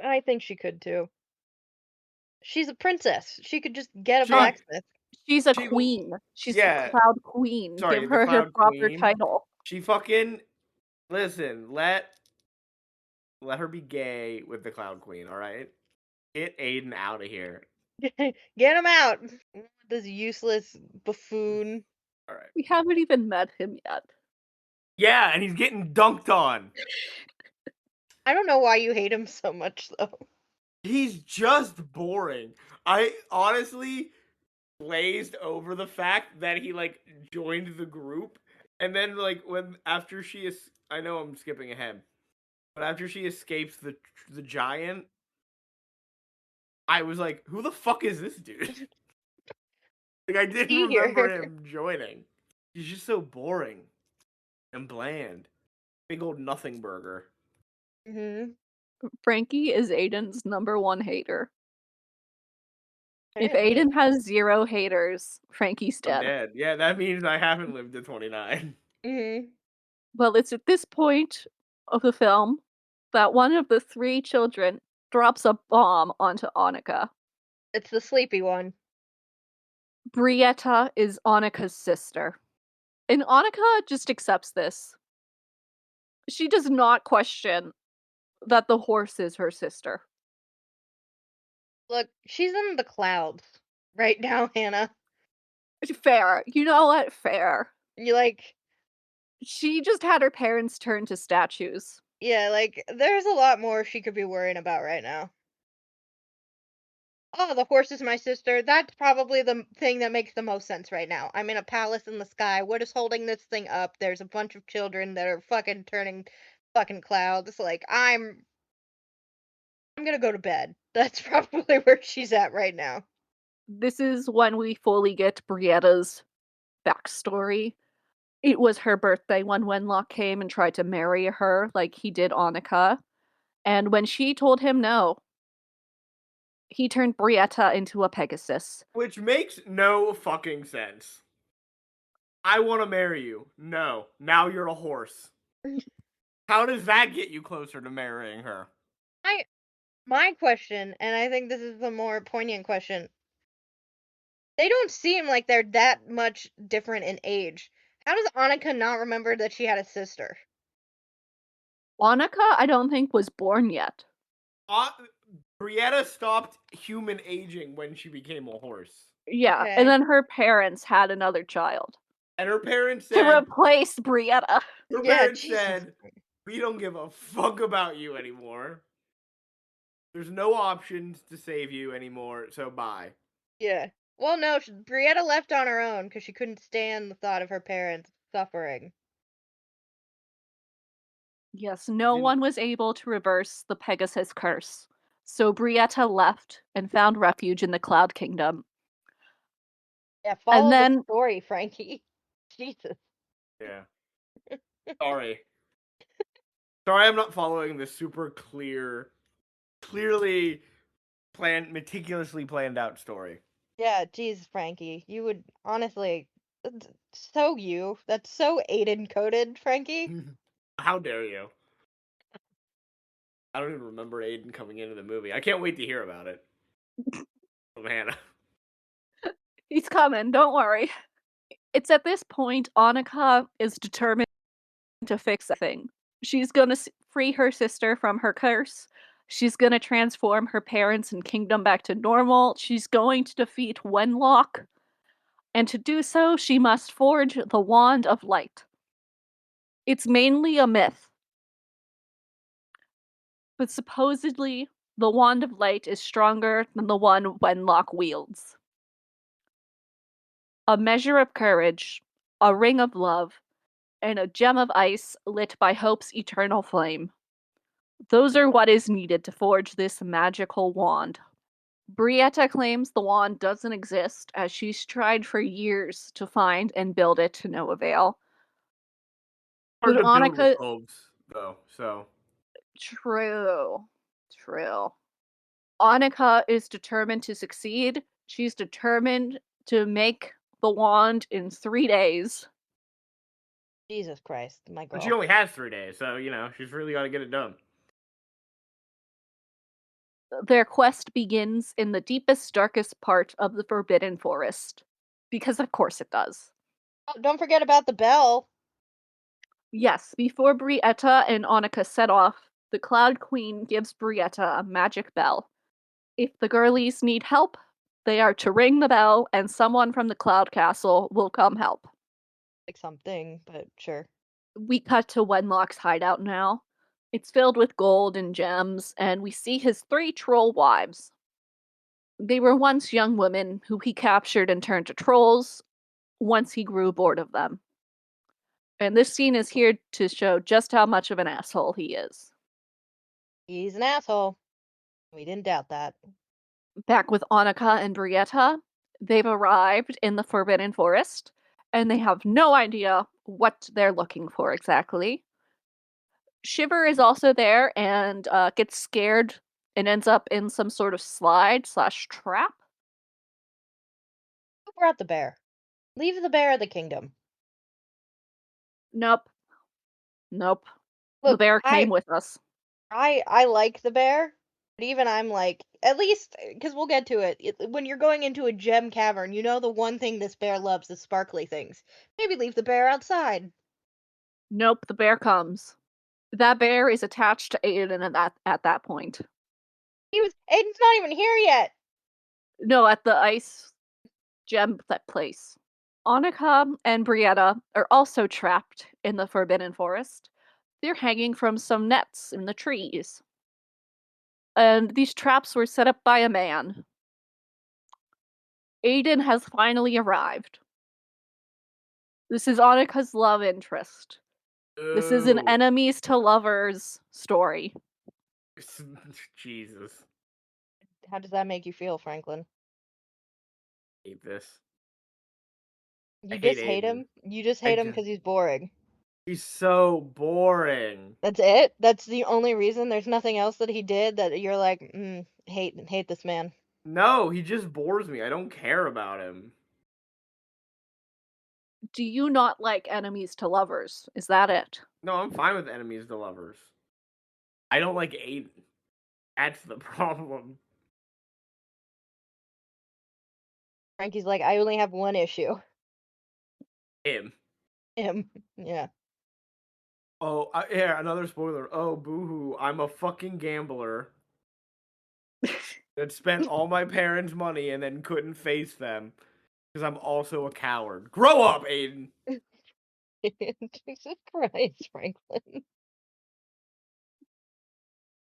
I think she could too. She's a princess. She could just get a She, blacksmith. She's a she, queen. She's the yeah. Cloud Queen. Sorry, Give the her her Cloud proper Queen. title. She fucking listen. Let her be gay with the Cloud Queen. All right. Get Aidan out of here. Get him out. This useless buffoon. All right. We haven't even met him yet. Yeah, and he's getting dunked on. I don't know why you hate him so much though. He's just boring. I honestly glazed over the fact that he joined the group, and then after she is, I know I'm skipping ahead, but after she escapes the giant, I was like, who the fuck is this dude? I didn't remember Here. him joining. He's just so boring and bland. Big old nothing burger. Mm-hmm. Frankie is Aiden's #1 hater. If Apparently. Aiden has 0 haters, Frankie's I'm dead. dead. Yeah, that means I haven't lived to 29. Mm-hmm. Well, it's at this point of the film that one of the 3 children drops a bomb onto Annika. It's the sleepy one. Brietta is Annika's sister. And Annika just accepts this. She does not question that the horse is her sister. Look, she's in the clouds right now, Hannah. Fair. You know what? Fair. You She just had her parents turn to statues. yeah, there's a lot more she could be worrying about right now. Oh, the horse is my sister. That's probably the thing that makes the most sense right now. I'm in a palace in the sky. What is holding this thing up? There's a bunch of children that are fucking turning fucking clouds. I'm gonna go to bed. That's probably where she's at right now. This is when we fully get Brietta's backstory. It was her birthday when Wenlock came and tried to marry her like he did Annika. And when she told him no, he turned Brietta into a Pegasus. Which makes no fucking sense. I want to marry you. No. Now you're a horse. How does that get you closer to marrying her? My question, and I think this is the more poignant question, they don't seem like they're that much different in age. How does Annika not remember that she had a sister? Annika, I don't think, was born yet. Brietta stopped human aging when she became a horse. Yeah, Okay. and then her parents had another child. And her parents To said, replace Brietta. her Yeah, parents Jesus. said, we don't give a fuck about you anymore. There's no options to save you anymore, so bye. Yeah. Well, no, Brietta left on her own because she couldn't stand the thought of her parents suffering. Yes, no one was able to reverse the Pegasus curse. So Brietta left and found refuge in the Cloud Kingdom. Yeah, And follow the then story, Frankie. Jesus. Yeah. Sorry. Sorry, I'm not following the super clearly meticulously planned out story. Yeah, Jesus, Frankie. You would honestly, that's so you. That's so Aidan coded, Frankie. How dare you? I don't even remember Aidan coming into the movie. I can't wait to hear about it. From Hannah. he's coming, don't worry. It's at this point Annika is determined to fix the thing. She's gonna free her sister from her curse. She's gonna transform her parents and kingdom back to normal. She's going to defeat Wenlock. And to do so, she must forge the Wand of Light. It's mainly a myth, but supposedly the Wand of Light is stronger than the one Wenlock wields. A measure of courage, a ring of love, and a gem of ice lit by hope's eternal flame. Those are what is needed to forge this magical wand. Brietta claims the wand doesn't exist, as she's tried for years to find and build it to no avail. Hard But to build with Annika, hopes, though, so. true, true. Annika is determined to succeed. She's determined to make the wand in 3 days. Jesus Christ, my But she girl. only has 3 days, so, she's really got to get it done. Their quest begins in the deepest, darkest part of the Forbidden Forest. Because of course it does. Oh, don't forget about the bell. Yes, before Brietta and Annika set off, the Cloud Queen gives Brietta a magic bell. If the girlies need help, they are to ring the bell and someone from the Cloud Castle will come help. Like something, but sure. We cut to Wenlock's hideout now. It's filled with gold and gems, and we see his 3 troll wives. They were once young women who he captured and turned to trolls once he grew bored of them. And this scene is here to show just how much of an asshole he is. He's an asshole. We didn't doubt that. Back with Annika and Brietta, they've arrived in the Forbidden Forest, and they have no idea what they're looking for exactly. Shiver is also there and gets scared and ends up in some sort of slide/trap. Who brought the bear? Leave the bear of the kingdom. Nope. Nope. The Look, bear I came with us. I like the bear, but even I'm like, at least because we'll get to it. When you're going into a gem cavern, you know the one thing this bear loves is sparkly things. Maybe leave the bear outside. Nope, the bear comes. That bear is attached to Aidan at that point. Aiden's not even here yet. No, at the ice gem that place. Annika and Brietta are also trapped in the Forbidden Forest. They're hanging from some nets in the trees. And these traps were set up by a man. Aidan has finally arrived. This is Annika's love interest. This is an Ooh. enemies to lovers story. Jesus. How does that make you feel, Franklin? I hate this. I You hate just hate Aidan. him? You just I hate him just, because he's boring. he's so boring. That's it? That's the only reason? There's nothing else that he did that you're like, hate this man. No, he just bores me. I don't care about him. Do you not like enemies to lovers? Is that it? No, I'm fine with enemies to lovers. I don't like Aidan. That's the problem. Frankie's like, I only have one issue. Him. Him. Yeah. Oh, yeah, another spoiler. Oh, boohoo. I'm a fucking gambler that spent all my parents' money and then couldn't face them because I'm also a coward. Grow up, Aidan. Jesus Christ, Franklin.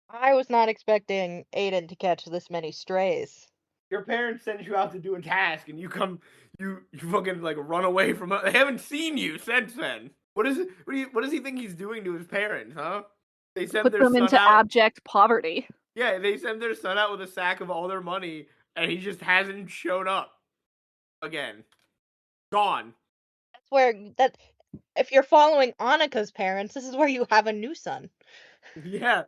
I was not expecting Aidan to catch this many strays. Your parents send you out to do a task and you fucking like run away from it. They haven't seen you since then. What is it? What does he think he's doing to his parents, huh? They sent Put their them son into out. abject poverty. Yeah, they send their son out with a sack of all their money, and he just hasn't shown up again. Gone. That's where that if you're following Annika's parents, this is where you have a new son. Yeah,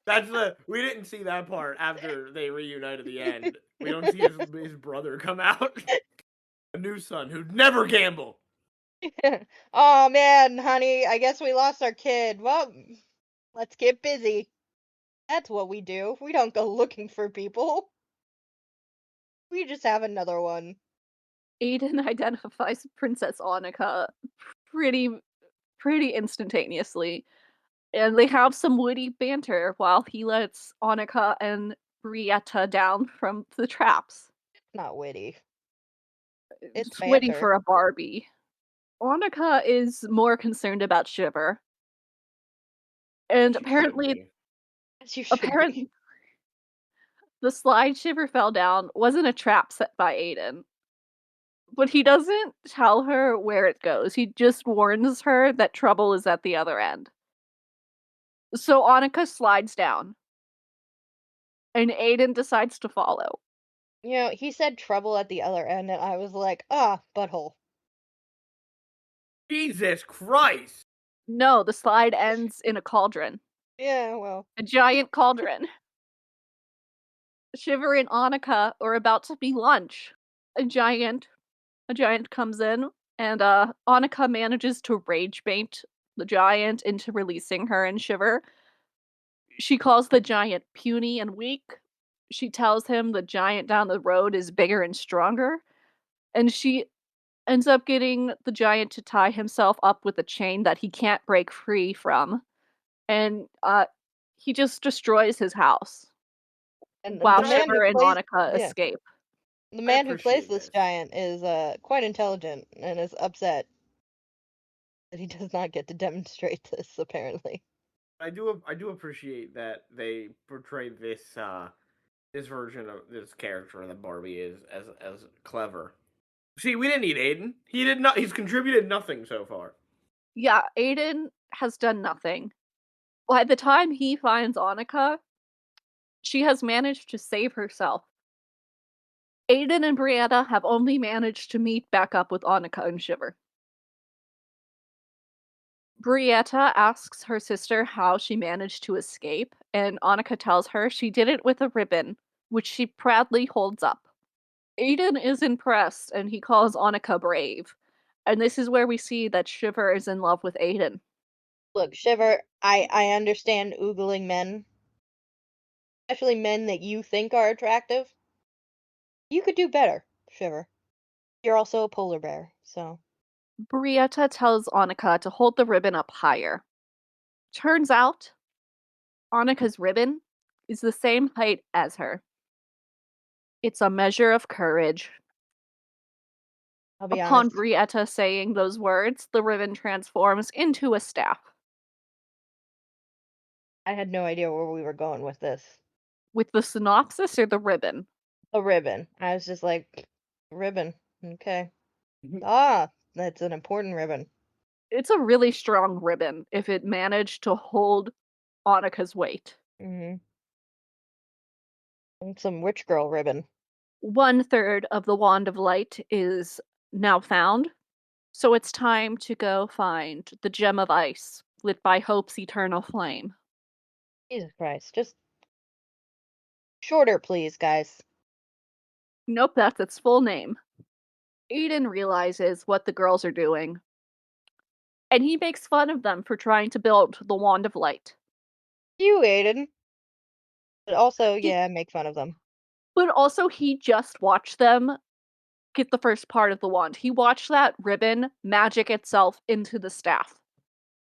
that's the. We didn't see that part after they reunite at the end. We don't see his brother come out. A new son who'd never gamble. Oh man, honey, I guess we lost our kid. Well, let's get busy. That's what we do. We don't go looking for people. We just have another one. Aidan identifies Princess Annika pretty pretty instantaneously, and they have some witty banter while he lets Annika and Brietta down from the traps. Not witty. It's It's witty banter. for a Barbie. Annika is more concerned about Shiver, and As you should apparently, be. As you should be. apparently, the slide Shiver fell down wasn't a trap set by Aidan. But he doesn't tell her where it goes. He just warns her that trouble is at the other end. So Annika slides down, and Aidan decides to follow. You know, he said trouble at the other end, and I was like, ah, butthole. Jesus Christ! No, the slide ends in a cauldron. Yeah, well. A giant cauldron. Shiver and Annika are about to be lunch. A giant comes in, and Annika manages to rage bait the giant into releasing her and Shiver. She calls the giant puny and weak. She tells him the giant down the road is bigger and stronger, and she ends up getting the giant to tie himself up with a chain that he can't break free from, and he just destroys his house And while the man who Shiver and plays, Annika yeah, escape. the I man who plays appreciate this this. giant is quite intelligent and is upset that he does not get to demonstrate this, apparently. I do appreciate that they portray this version of this character that Barbie is as clever. See, we didn't need Aiden. He did not. He's contributed nothing so far. Yeah, Aidan has done nothing. By the time he finds Annika, she has managed to save herself. Aidan and Brianna have only managed to meet back up with Annika and Shiver. Brietta asks her sister how she managed to escape, and Annika tells her she did it with a ribbon, which she proudly holds up. Aidan is impressed and he calls Annika brave. And this is where we see that Shiver is in love with Aidan. Look, Shiver, I understand oogling men, especially men that you think are attractive. You could do better, Shiver. You're also a polar bear, so. Brietta tells Annika to hold the ribbon up higher. Turns out, Annika's ribbon is the same height as her. It's a measure of courage. I'll be Upon honest, Brietta saying those words, the ribbon transforms into a staff. I had no idea where we were going with this. With the synopsis or the ribbon? A ribbon. I was just like, ribbon. Okay. Ah, that's an important ribbon. It's a really strong ribbon if it managed to hold Annika's weight. Mm-hmm. And some rich girl ribbon. 1/3 of the Wand of Light is now found, so it's time to go find the Gem of Ice, lit by Hope's eternal flame. Jesus Christ. Just shorter, please, guys. Nope, that's its full name. Aidan realizes what the girls are doing, and he makes fun of them for trying to build the Wand of Light. You, Aiden. But also, He, yeah, make fun of them. but also, he just watched them get the first part of the wand. He watched that ribbon magic itself into the staff.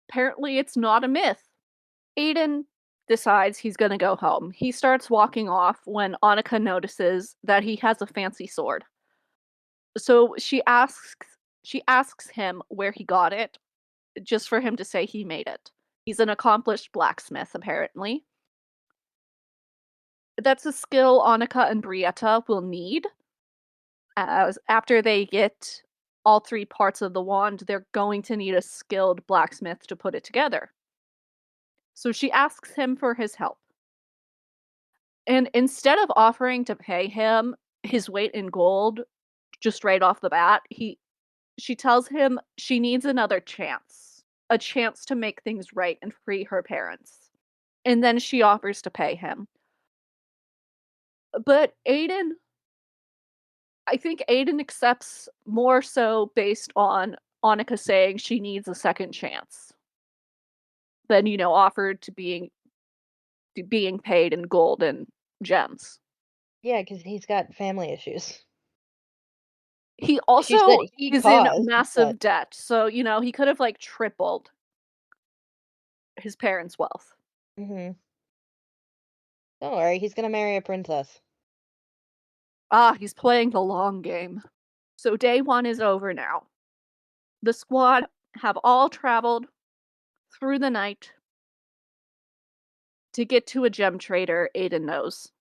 Apparently, it's not a myth. Aidan decides he's gonna go home. He starts walking off when Annika notices that he has a fancy sword. So she asks him where he got it, just for him to say he made it. He's an accomplished blacksmith, apparently. That's a skill Annika and Brietta will need. As after they get all three parts of the wand, they're going to need a skilled blacksmith to put it together. So she asks him for his help. And instead of offering to pay him his weight in gold just right off the bat, she tells him she needs another chance, a chance to make things right and free her parents. And then she offers to pay him. But I think Aidan accepts more so based on Annika saying she needs a second chance than, offered to being paid in gold and gems. Yeah, because he's got family issues. He Issues that also he is in caused, but massive debt, so, he could have, like, tripled his parents' wealth. hmm don't worry, he's gonna marry a princess. Ah, he's playing the long game. So day 1 is over now. The squad have all traveled through the night to get to a gem trader Aidan knows.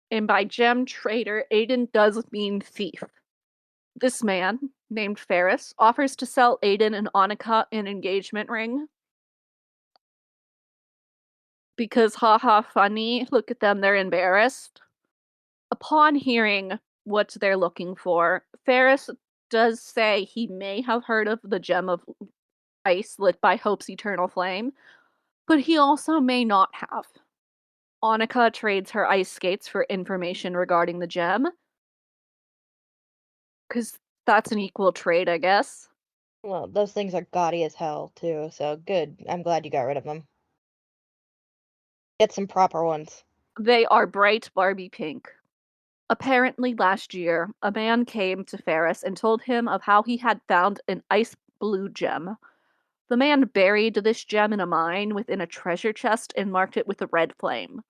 And by gem trader, Aidan does mean thief. This man, named Ferris, offers to sell Aidan and Annika an engagement ring. Because haha funny, look at them, they're embarrassed. Upon hearing what they're looking for, Ferris does say he may have heard of the gem of ice lit by Hope's eternal flame, but he also may not have. Annika trades her ice skates for information regarding the gem, because that's an equal trade, I guess. Well, those things are gaudy as hell too, so good. I'm glad you got rid of them. Get some proper ones. They are bright Barbie pink. Apparently, last year, a man came to Ferris and told him of how he had found an ice blue gem. The man buried this gem in a mine within a treasure chest and marked it with a red flame.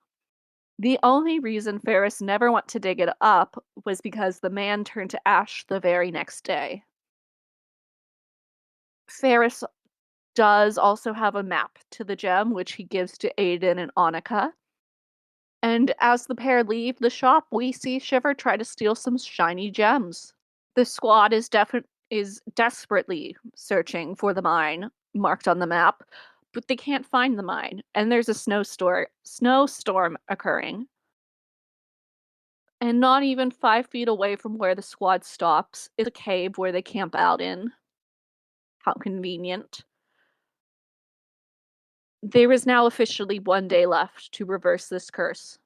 The only reason Ferris never went to dig it up was because the man turned to ash the very next day. Ferris does also have a map to the gem, which he gives to Aidan and Annika. And as the pair leave the shop, we see Shiver try to steal some shiny gems. The squad is desperately searching for the mine marked on the map, but they can't find the mine, and there's a snowstorm occurring. And not even 5 feet away from where the squad stops is a cave where they camp out in. How convenient. There is now officially 1 day left to reverse this curse.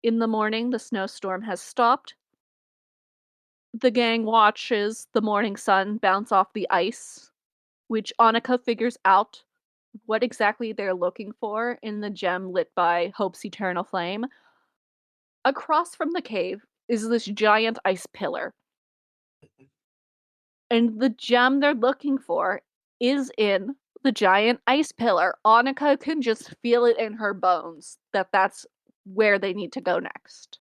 In the morning, the snowstorm has stopped. The gang watches the morning sun bounce off the ice, which Annika figures out what exactly they're looking for in the gem lit by Hope's eternal flame. Across from the cave is this giant ice pillar. And the gem they're looking for is in the giant ice pillar. Annika can just feel it in her bones that that's where they need to go next.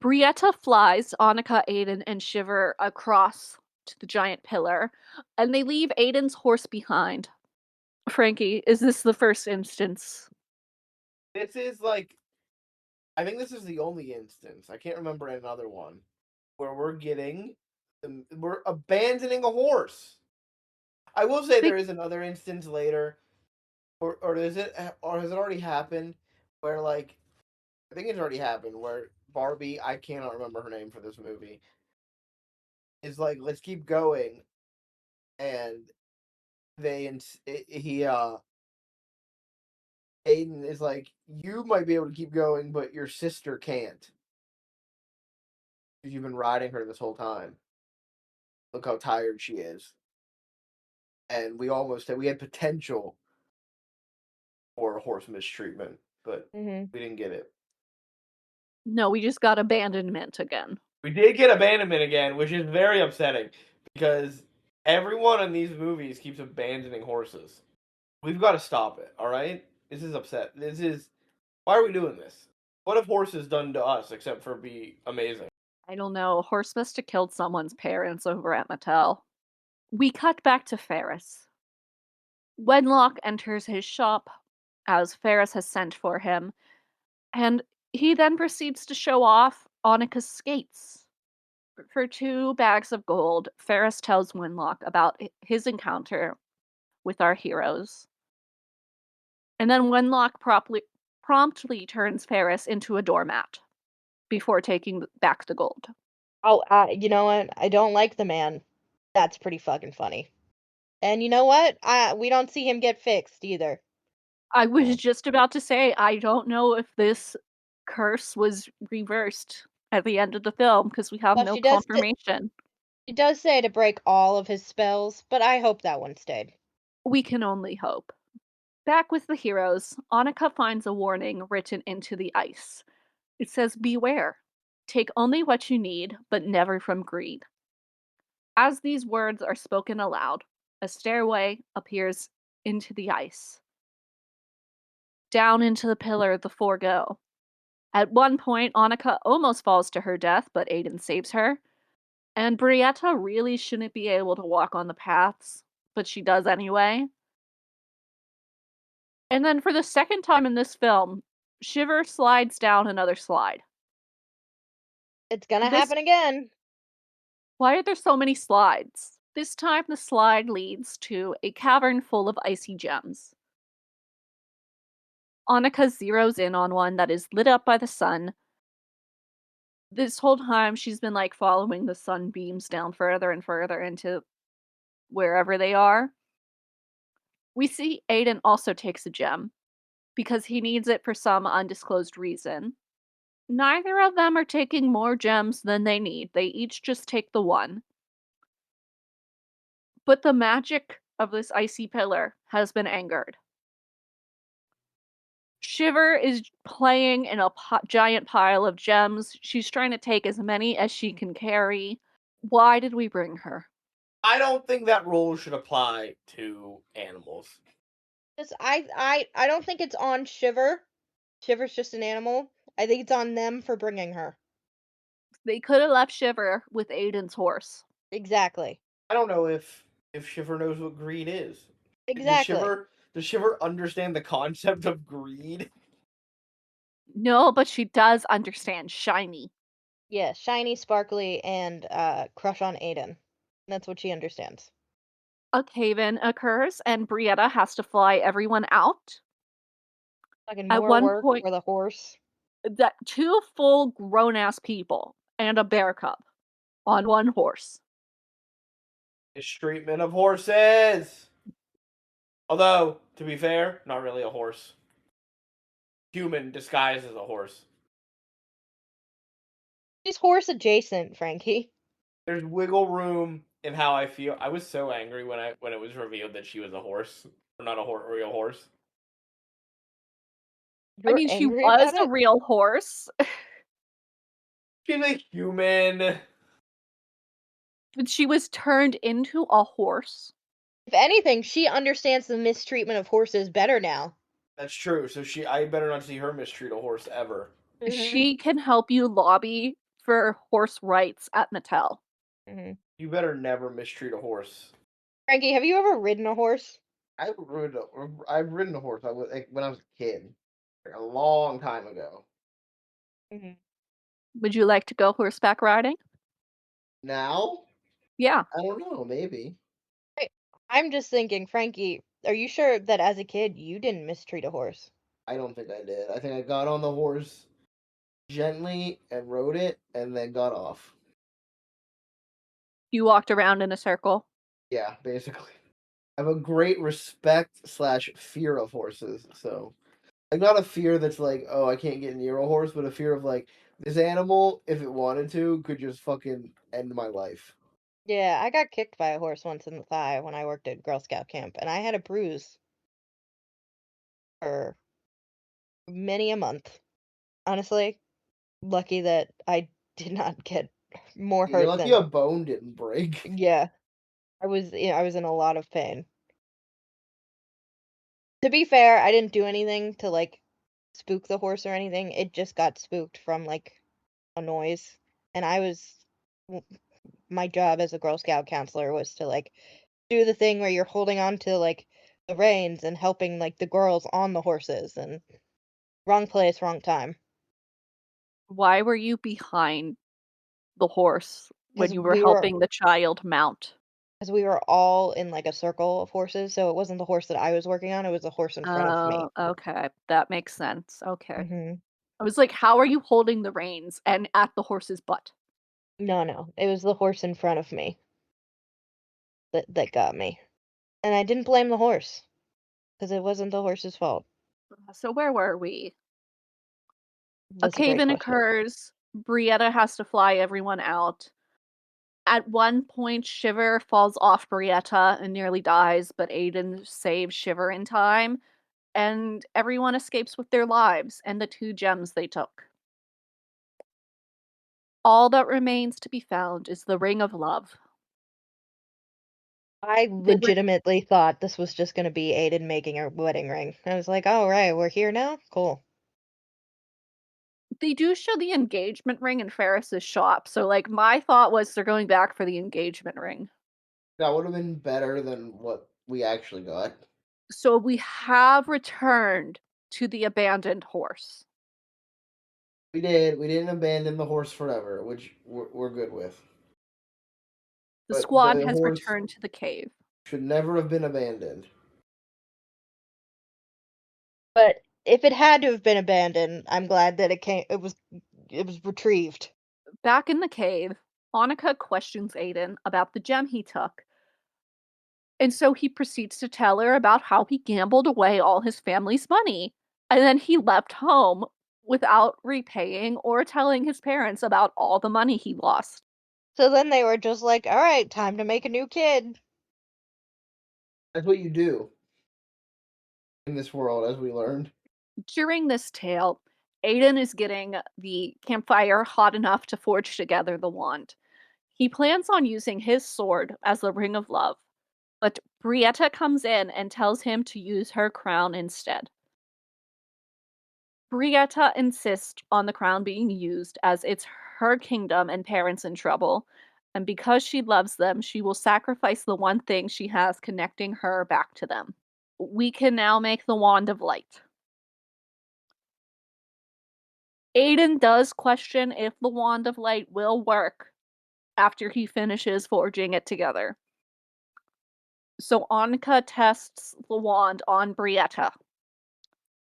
Brietta flies Annika, Aidan, and Shiver across to the giant pillar, and they leave Aidan's horse behind. Frankie, is this the first instance? This is like, I think this is the only instance. I can't remember another one where we're abandoning a horse. I will say They there is another instance later, or has it already happened? Where like, I think it's already happened where Barbie, I cannot remember her name for this movie, is like, let's keep going, and he Aidan is like, you might be able to keep going, but your sister can't. Because you've been riding her this whole time. Look how tired she is. And we had potential for horse mistreatment, but hmm we didn't get it. No, we just got abandonment again. We did get abandonment again, which is very upsetting because everyone in these movies keeps abandoning horses. We've got to stop it, all right? This is upset. Why are we doing this? What have horses done to us except for be amazing? I don't know. A horse must have killed someone's parents over at Mattel. We cut back to Ferris. Wenlock enters his shop as Ferris has sent for him, and he then proceeds to show off Annika's skates. For 2 bags of gold, Ferris tells Wenlock about his encounter with our heroes. And then Wenlock promptly turns Ferris into a doormat before taking back the gold. Oh, you know what? I don't like the man. That's pretty fucking funny. And you know what? We don't see him get fixed either. I was Oh. just about to say, I don't know if this curse was reversed at the end of the film because we have Well, no confirmation. she does say to break all of his spells, but I hope that one stayed. We can only hope. Back with the heroes, Annika finds a warning written into the ice. It says, "Beware. Take only what you need, but never from greed." As these words are spoken aloud, a stairway appears into the ice. Down into the pillar the four go. At one point, Annika almost falls to her death, but Aidan saves her. And Brietta really shouldn't be able to walk on the paths, but she does anyway. And then for the second time in this film, Shiver slides down another slide. It's gonna This happen again. Why are there so many slides? This time the slide leads to a cavern full of icy gems. Annika zeroes in on one that is lit up by the sun. This whole time she's been like following the sunbeams down further and further into wherever they are. We see Aidan also takes a gem because he needs it for some undisclosed reason. Neither of them are taking more gems than they need. They each just take the one. But the magic of this icy pillar has been angered. Shiver is playing in a giant pile of gems. She's trying to take as many as she can carry. Why did we bring her? I don't think that rule should apply to animals. I don't think it's on Shiver. Shiver's just an animal. I think it's on them for bringing her. They could have left Shiver with Aiden's horse. Exactly. I don't know if Shiver knows what greed is. Exactly. Does Shiver understand the concept of greed? No, but she does understand shiny. Yeah, shiny, sparkly, and crush on Aiden. That's what she understands. A cave-in occurs and Brietta has to fly everyone out. Fucking At more one work point, for the horse. that two full grown-ass people and a bear cub on one horse. Mistreatment of horses. Although, to be fair, not really a horse. Human disguised as a horse. She's horse adjacent, Frankie. There's wiggle room in how I feel. I was so angry when it was revealed that she was a horse, or not a real horse. I You're mean, she angry was about a it? real horse, She's a human. but she was turned into a horse. If anything, she understands the mistreatment of horses better now. That's true. So I better not see her mistreat a horse ever. Hmm. She can help you lobby for horse rights at Mattel. Hmm. You better never mistreat a horse. Frankie, have you ever ridden a horse? I've ridden a horse. I was like, when I was a kid, like a long time ago. Hmm. Would you like to go horseback riding? Now, Yeah. I don't know. Maybe I'm just thinking, Frankie, are you sure that as a kid you didn't mistreat a horse? I don't think I did. I think I got on the horse gently and rode it, and then got off. You walked around in a circle. Yeah, basically. I have a great respect slash fear of horses. So, like, not a fear that's like, oh, I can't get near a horse, but a fear of like this animal, if it wanted to, could just fucking end my life. Yeah, I got kicked by a horse once in the thigh when I worked at Girl Scout camp, and I had a bruise for many a month. Honestly, lucky that I did not get more You're hurt lucky than a bone didn't break. yeah. I was in a lot of pain. To be fair, I didn't do anything to like spook the horse or anything. It just got spooked from like a noise, and my job as a Girl Scout counselor was to like do the thing where you're holding on to like the reins and helping like the girls on the horses, and wrong place, wrong time. Why were you behind the horse when Because you were helping the child mount? because we were all in like a circle of horses, so it wasn't the horse that I was working on, it was the horse in front of me. Oh, okay. That makes sense. Okay. Hmm. I was like, how are you holding the reins and at the horse's butt? No, no, it was the horse in front of me that got me. And I didn't blame the horse because it wasn't the horse's fault. So where were we? A That's a great cave-in question. occurs. Brietta has to fly everyone out. At one point, Shiver falls off Brietta and nearly dies, but Aidan saves Shiver in time, and everyone escapes with their lives and the 2 gems they took. All that remains to be found is the Ring of Love. I They re legitimately thought this was just gonna be Aiden making a wedding ring. I was like, "All right, we're here now? Cool." they do show the engagement ring in Ferris's shop, so, like, my thought was they're going back for the engagement ring. That would have been better than what we actually got. So we have returned to the abandoned horse. We did. We didn't abandon the horse forever, which we're good with. The But squad the has horse returned to the cave. should never have been abandoned. But if it had to have been abandoned, I'm glad that it was retrieved. Back in the cave, Annika questions Aiden about the gem he took, and so he proceeds to tell her about how he gambled away all his family's money, and then he left home without repaying or telling his parents about all the money he lost. So then they were just like, "All right, time to make a new kid." That's what you do in this world, as we learned. During this tale, Aiden is getting the campfire hot enough to forge together the wand. He plans on using his sword as the Ring of Love, but Brietta comes in and tells him to use her crown instead. Brietta insists on the crown being used as it's her kingdom and parents in trouble, and because she loves them, she will sacrifice the one thing she has connecting her back to them. We can now make the Wand of Light. Aiden does question if the Wand of Light will work after he finishes forging it together. So Annika tests the wand on Brietta.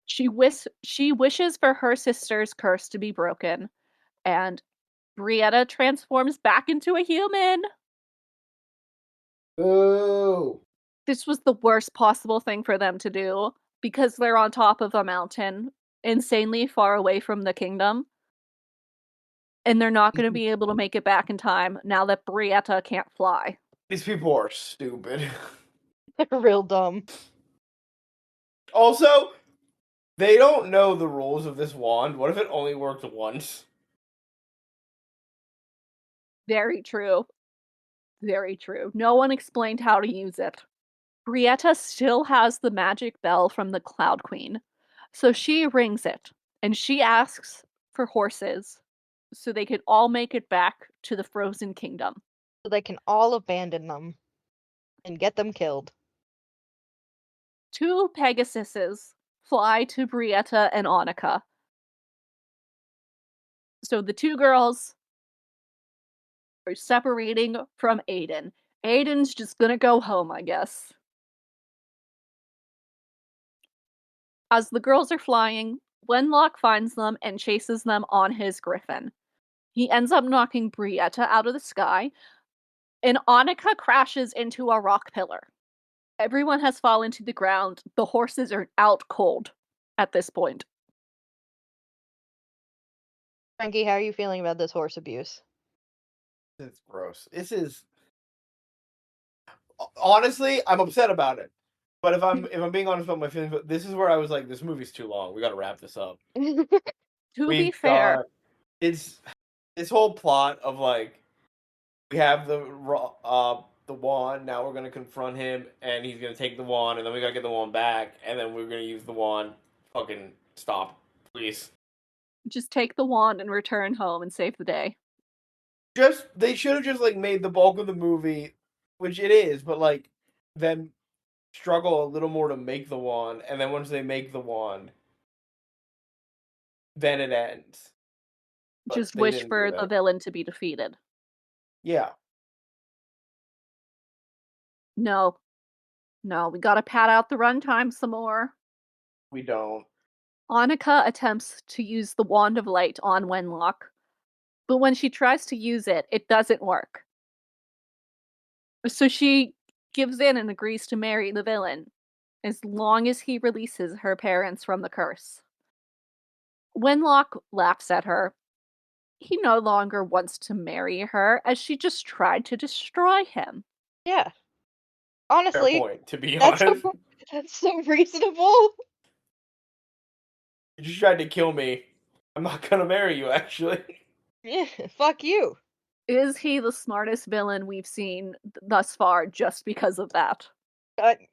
She wishes for her sister's curse to be broken, and Brietta transforms back into a human. Oh, This was the worst possible thing for them to do because they're on top of a mountain, insanely far away from the kingdom, and they're not going to be able to make it back in time now that Brietta can't fly. these people are stupid. They're real dumb. Also, they don't know the rules of this wand. What if it only worked once? Very true. Very true. No one explained how to use it. Brietta still has the magic bell from the Cloud Queen, so she rings it, and she asks for horses so they could all make it back to the Frozen Kingdom. So they can all abandon them and get them killed. 2 Pegasuses fly to Brietta and Annika. So the 2 girls are separating from Aiden. Aiden's just gonna go home, I guess. As the girls are flying, Wenlock finds them and chases them on his griffin. He ends up knocking Brietta out of the sky, and Annika crashes into a rock pillar. Everyone has fallen to the ground. The horses are out cold at this point. Frankie, how are you feeling about this horse abuse? It's gross. This is honestly, I'm upset about it. But if I'm being honest about my feelings, this is where I was like, this movie's too long. We got to wrap this up. To be We've fair, got it's this whole plot of like we have the wand. Now we're gonna confront him, and he's gonna take the wand, and then we gotta get the wand back, and then we're gonna use the wand. Fucking stop, please. just take the wand and return home and save the day. Just they should have just like made the bulk of the movie, which it is, but like them struggle a little more to make the wand, and then once they make the wand, then it ends. But Just they wish didn't do for the that. villain to be defeated. Yeah, No, no, we gotta pad out the runtime some more. We don't. Annika attempts to use the Wand of Light on Wenlock, but when she tries to use it, it doesn't work. So she gives in and agrees to marry the villain, as long as he releases her parents from the curse. Wenlock laughs at her. He no longer wants to marry her, as she just tried to destroy him. Yeah. Fair Honestly, point, to be that's honest. that's so reasonable. You just tried to kill me. I'm not gonna marry you, actually. Yeah, fuck you. Is he the smartest villain we've seen thus far just because of that?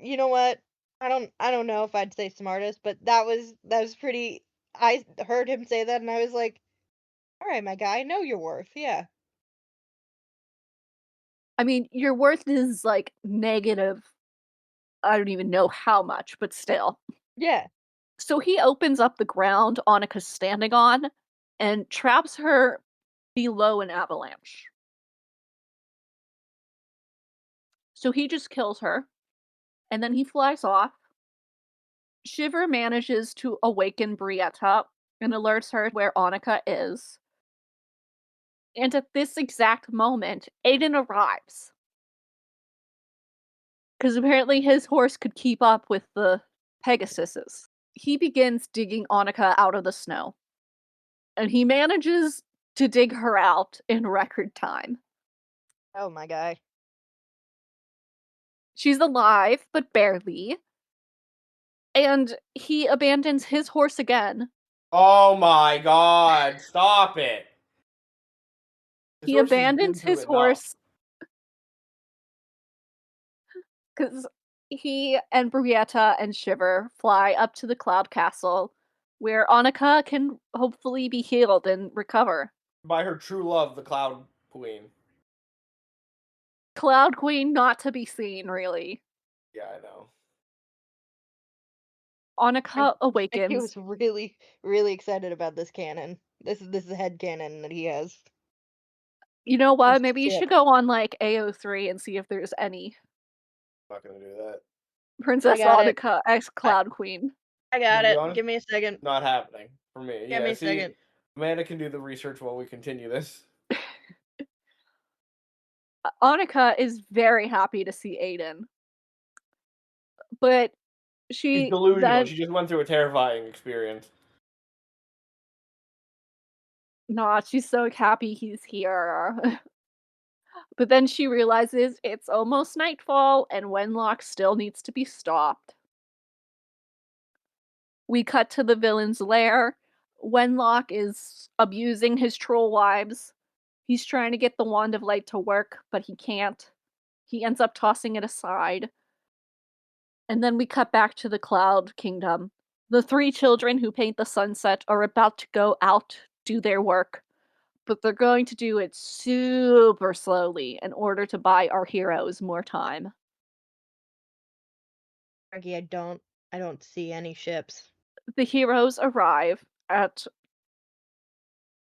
You know what? I don't know if I'd say smartest, but that was pretty. I heard him say that, and I was like, "All right, my guy, I know your worth." Yeah, I mean, your worth is like negative. I don't even know how much, but still. yeah. So he opens up the ground Annika's standing on and traps her below an avalanche. So he just kills her and then he flies off. Shiver manages to awaken Brietta and alerts her where Annika is. And at this exact moment, Aidan arrives. Because apparently his horse could keep up with the Pegasuses. He begins digging Annika out of the snow. And he manages to dig her out in record time. Oh my guy. She's alive, but barely. And he abandons his horse again. Oh my god, stop it. This He horse has been abandons through his enough. horse because he and Brietta and Shiver fly up to the Cloud Castle, where Annika can hopefully be healed and recover. By her true love, the Cloud Queen. Cloud Queen not to be seen, really. Yeah, I know. Annika He awakens. was really, really excited about this cannon. This is a head cannon that he has. You know This what? Maybe you ship. should go on like AO3 and see if there's any I'm not gonna do that. I Princess got it. Annika X I, Cloud Queen. I To got be it. honest, Give me a second. not happening for me. Give me Yeah, a see, second. Amanda can do the research while we continue this. Annika is very happy to see Aidan, but She's she delusional. then She just went through a terrifying experience. not. She's so happy he's here. But then she realizes it's almost nightfall and Wenlock still needs to be stopped. We cut to the villain's lair. Wenlock is abusing his troll wives. He's trying to get the Wand of Light to work, but he can't. He ends up tossing it aside. And then we cut back to the Cloud Kingdom. The three children who paint the sunset are about to go out, do their work, but they're going to do it super slowly in order to buy our heroes more time. Frankie, I don't see any ships. The heroes arrive at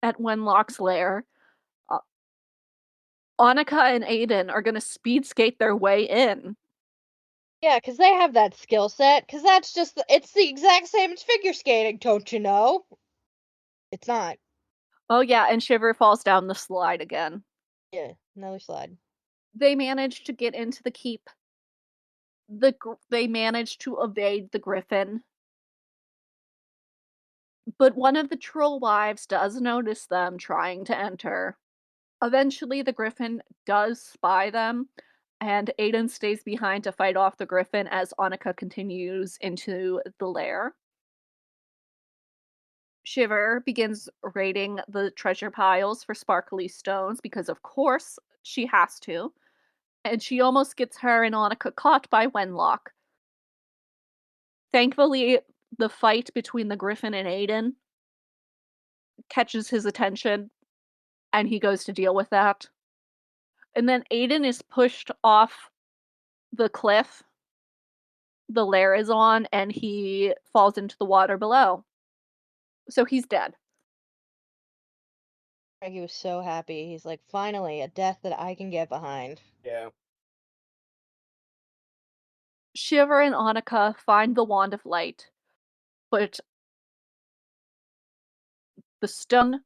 Wenlock's lair. Uh, Annika and Aidan are going to speed skate their way in. Yeah, because they have that skill set. Because it's the exact same as figure skating, don't you know? It's not. Oh yeah, and Shiver falls down the slide again. Yeah, another slide. They manage to get into the keep. They manage to evade the griffin, but one of the troll wives does notice them trying to enter. Eventually, the griffin does spy them, and Aidan stays behind to fight off the griffin as Annika continues into the lair. Shiver begins raiding the treasure piles for sparkly stones because, of course, she has to, and she almost gets her and Annika caught by Wenlock. Thankfully, the fight between the griffin and Aidan catches his attention, and he goes to deal with that. And then Aidan is pushed off the cliff the lair is on, and he falls into the water below. So he's dead. Frankie was so happy. He's like, finally, a death that I can get behind. Yeah. Shiver and Annika find the Wand of Light, but the stone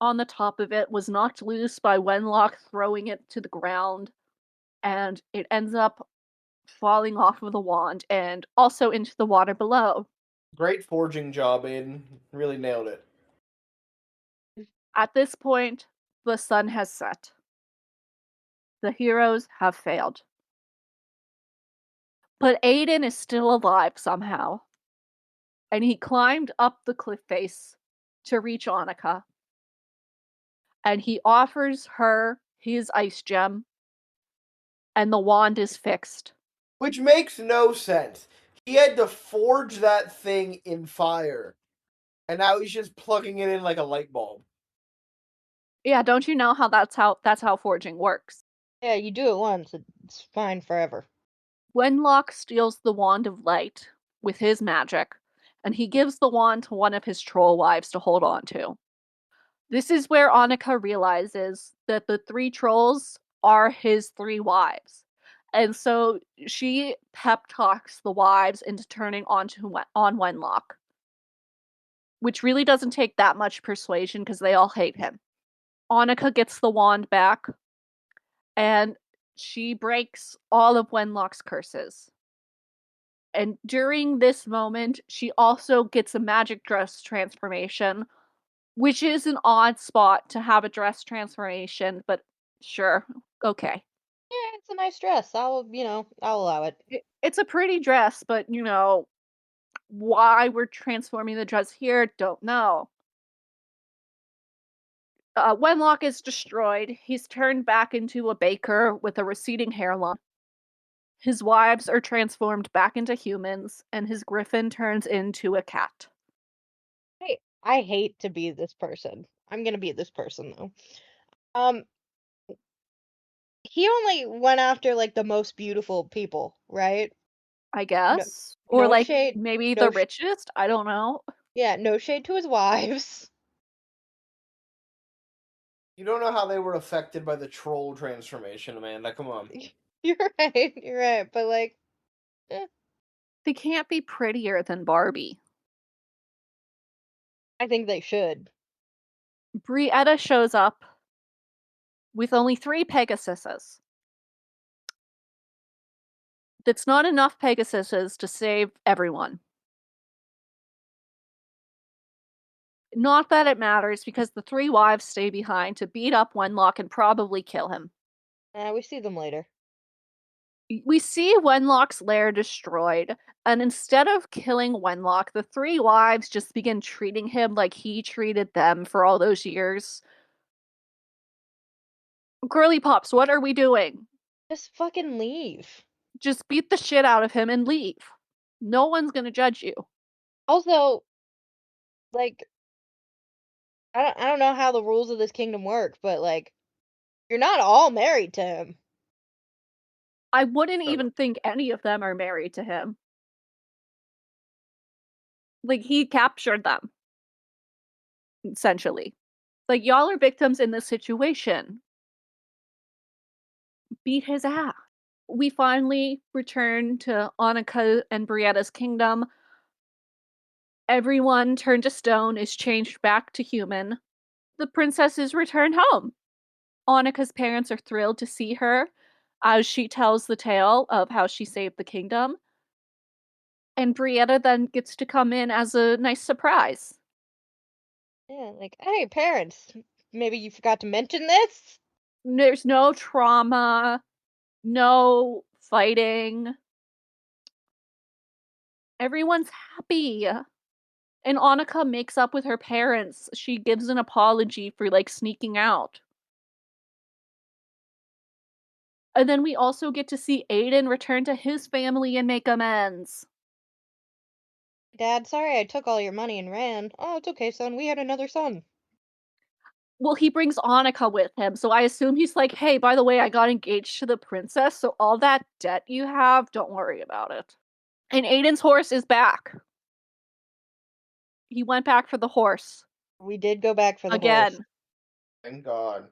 on the top of it was knocked loose by Wenlock throwing it to the ground, and it ends up falling off of the wand and also into the water below. Great forging job, Aiden. Really nailed it. At this point, the sun has set. The heroes have failed. But Aidan is still alive somehow, and he climbed up the cliff face to reach Annika, and he offers her his ice gem, and the wand is fixed. Which makes no sense. He had to forge that thing in fire, and now he's just plugging it in like a light bulb. Yeah, don't you know how that's how forging works? Yeah, you do it once, it's fine forever. Wenlock steals the Wand of Light with his magic, and he gives the wand to one of his troll wives to hold on to. This is where Annika realizes that the three trolls are his three wives. And so she pep talks the wives into turning on Wenlock, which really doesn't take that much persuasion because they all hate him. Annika gets the wand back, and she breaks all of Wenlock's curses. And during this moment, she also gets a magic dress transformation, which is an odd spot to have a dress transformation, but sure, okay. Yeah, it's a nice dress. I'll allow it. It's a pretty dress, but why we're transforming the dress here, don't know. Wenlock is destroyed. He's turned back into a baker with a receding hairline. His wives are transformed back into humans, and his griffin turns into a cat. I hate to be this person. I'm gonna be this person though. Um, he only went after like the most beautiful people, right? I No, guess. Or no like shade, maybe the no, richest? I don't know. yeah, no shade to his wives. You don't know how they were affected by the troll transformation, Amanda. Come on. You're right, but like, eh, They can't be prettier than Barbie. I think they should. Brietta shows up with only 3 Pegasuses. That's not enough Pegasuses to save everyone. Not that it matters, because the 3 wives stay behind to beat up Wenlock and probably kill him. We see them later. We see Wenlock's lair destroyed, and instead of killing Wenlock, the 3 wives just begin treating him like he treated them for all those years. Girly Pops, what are we doing? Just fucking leave. Just beat the shit out of him and leave. No one's gonna judge you. Also, like, I don't know how the rules of this kingdom work, but like, you're not all married to him. I wouldn't even think any of them are married to him. Like, he captured them, essentially. Like, y'all are victims in this situation. Beat his ass. We finally return to Annika and Brietta's kingdom. Everyone turned to stone is changed back to human. The princesses return home. Annika's parents are thrilled to see her as she tells the tale of how she saved the kingdom. And Brietta then gets to come in as a nice surprise. Yeah, like, hey, parents, maybe you forgot to mention this? There's no trauma, no fighting. Everyone's happy. And Annika makes up with her parents. She gives an apology for like sneaking out. And then we also get to see Aidan return to his family and make amends. Dad, sorry I took all your money and ran. Oh, it's okay, son. We had another son. Well, he brings Annika with him, so I assume he's like, hey, by the way, I got engaged to the princess, so all that debt you have, don't worry about it. And Aidan's horse is back. He went back for the horse. We did go back for the horse. Again. Thank God.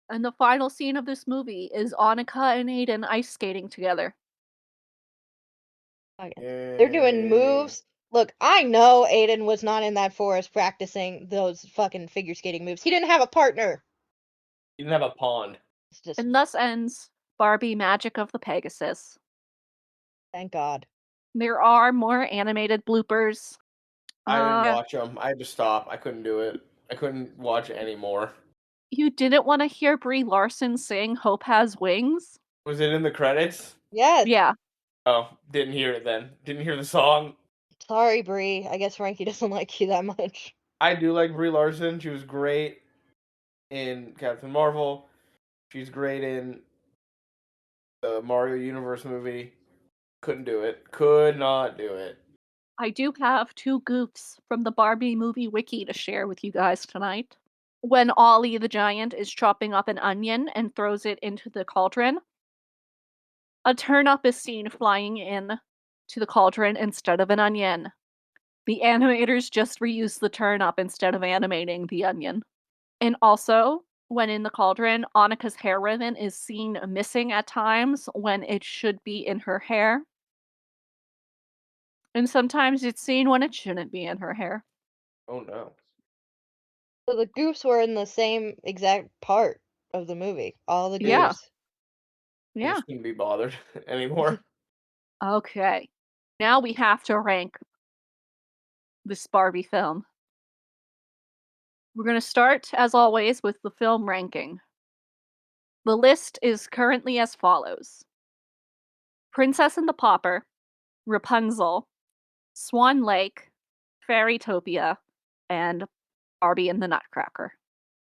And the final scene of this movie is Annika and Aidan ice skating together. Okay. They're doing Yay. moves. Look, I know Aidan was not in that forest practicing those fucking figure skating moves. He didn't have a partner. You didn't have a pond. It's just, And thus ends Barbie Magic of the Pegasus. thank God. There are more animated bloopers. I didn't Uh, watch them. I had to stop. I couldn't do it. I couldn't watch anymore. you didn't want to hear Brie Larson sing Hope Has Wings? Was it in the credits? Yes. Yeah. Oh, didn't hear it then. Didn't hear the song. Sorry, Brie. I guess Frankie doesn't like you that much. I do like Brie Larson. She was great in Captain Marvel. She's great in the Mario Universe movie. Couldn't do it. Could not do it. I do have two goofs from the Barbie movie wiki to share with you guys tonight. When Ollie the Giant is chopping up an onion and throws it into the cauldron, a turnip is seen flying in to the cauldron instead of an onion. The animators just reused the turnip instead of animating the onion. And also, when in the cauldron, Annika's hair ribbon is seen missing at times when it should be in her hair. And sometimes it's seen when it shouldn't be in her hair. Oh no. So the goofs were in the same exact part of the movie. All the Yeah, goofs. I yeah. just couldn't be bothered anymore. Okay. Now we have to rank this Barbie film. We're going to start, as always, with the film ranking. The list is currently as follows: Princess and the Pauper, Rapunzel, Swan Lake, Fairytopia, and Barbie and the Nutcracker.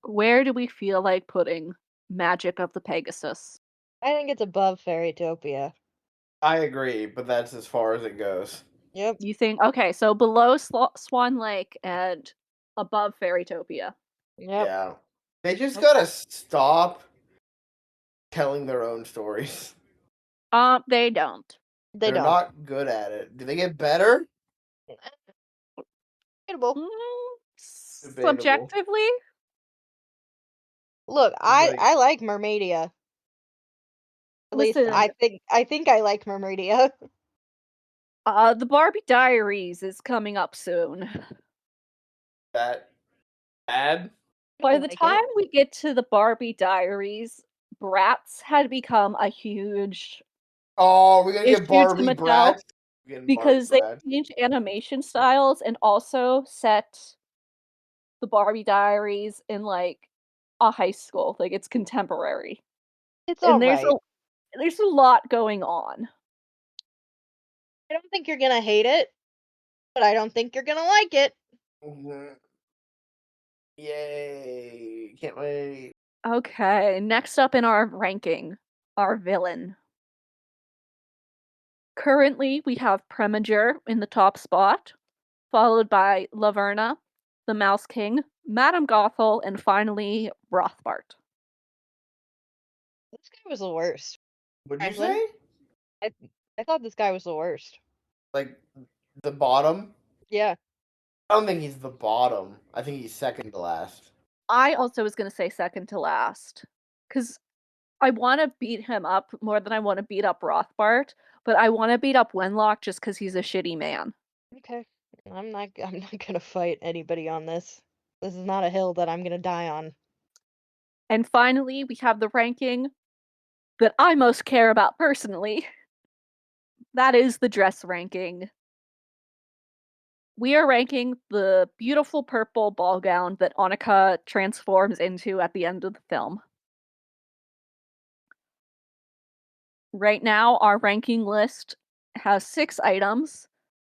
Where do we feel like putting Magic of the Pegasus? I think it's above Fairytopia. I agree, but that's as far as it goes. Yep. You think, okay, so below Swan Lake and above Fairytopia. Yep. Yeah. They just Okay. gotta stop telling their own stories. They don't. They They're don't. not good at it. Do they get better? Debatable. Debatable. Subjectively, Look, It's I like, I like Mermaidia. At least listen, I think I like Mermaidia. the Barbie Diaries is coming up soon. that bad? By I the like it. time we get to the Barbie Diaries, Bratz had become a huge Oh, we're gonna get issue to Barbie Mattel Bratz. We're getting Barbie because they Bratz. changed animation styles and also set the Barbie Diaries in like a high school. Like it's contemporary. It's And all right. there's a lot going on. I don't think you're gonna hate it, but I don't think you're gonna like it. Mhm. Yay! Can't wait. Okay, next up in our ranking, our villain. Currently, we have Preminger in the top spot, followed by Laverna, the Mouse King, Madame Gothel, and finally Rothbart. This guy was the worst. What'd you Franklin, say? I I thought this guy was the worst. Like the bottom? Yeah. I don't think he's the bottom. I think he's second to last. I also was going to say second to last because I want to beat him up more than I want to beat up Rothbart, but I want to beat up Wenlock just because he's a shitty man. Okay. I'm not gonna fight anybody on this. This is not a hill that I'm gonna die on. And finally, we have the ranking that I most care about personally. That is the dress ranking. We are ranking the beautiful purple ball gown that Annika transforms into at the end of the film. Right now, our ranking list has 6 items.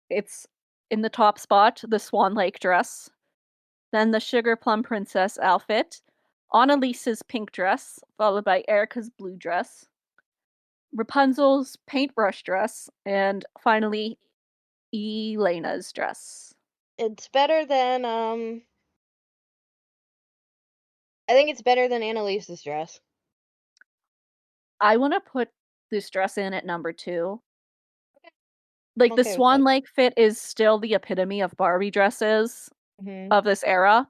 It's in the top spot, the Swan Lake dress, then the Sugar Plum Princess outfit, Annalise's pink dress, followed by Erica's blue dress, Rapunzel's paintbrush dress, and finally Elena's dress. It's better than I think it's better than Annalise's dress. I want to put this dress in at number 2. I'm Like the okay with Swan that. Lake fit is still the epitome of Barbie dresses Hmm. of this era.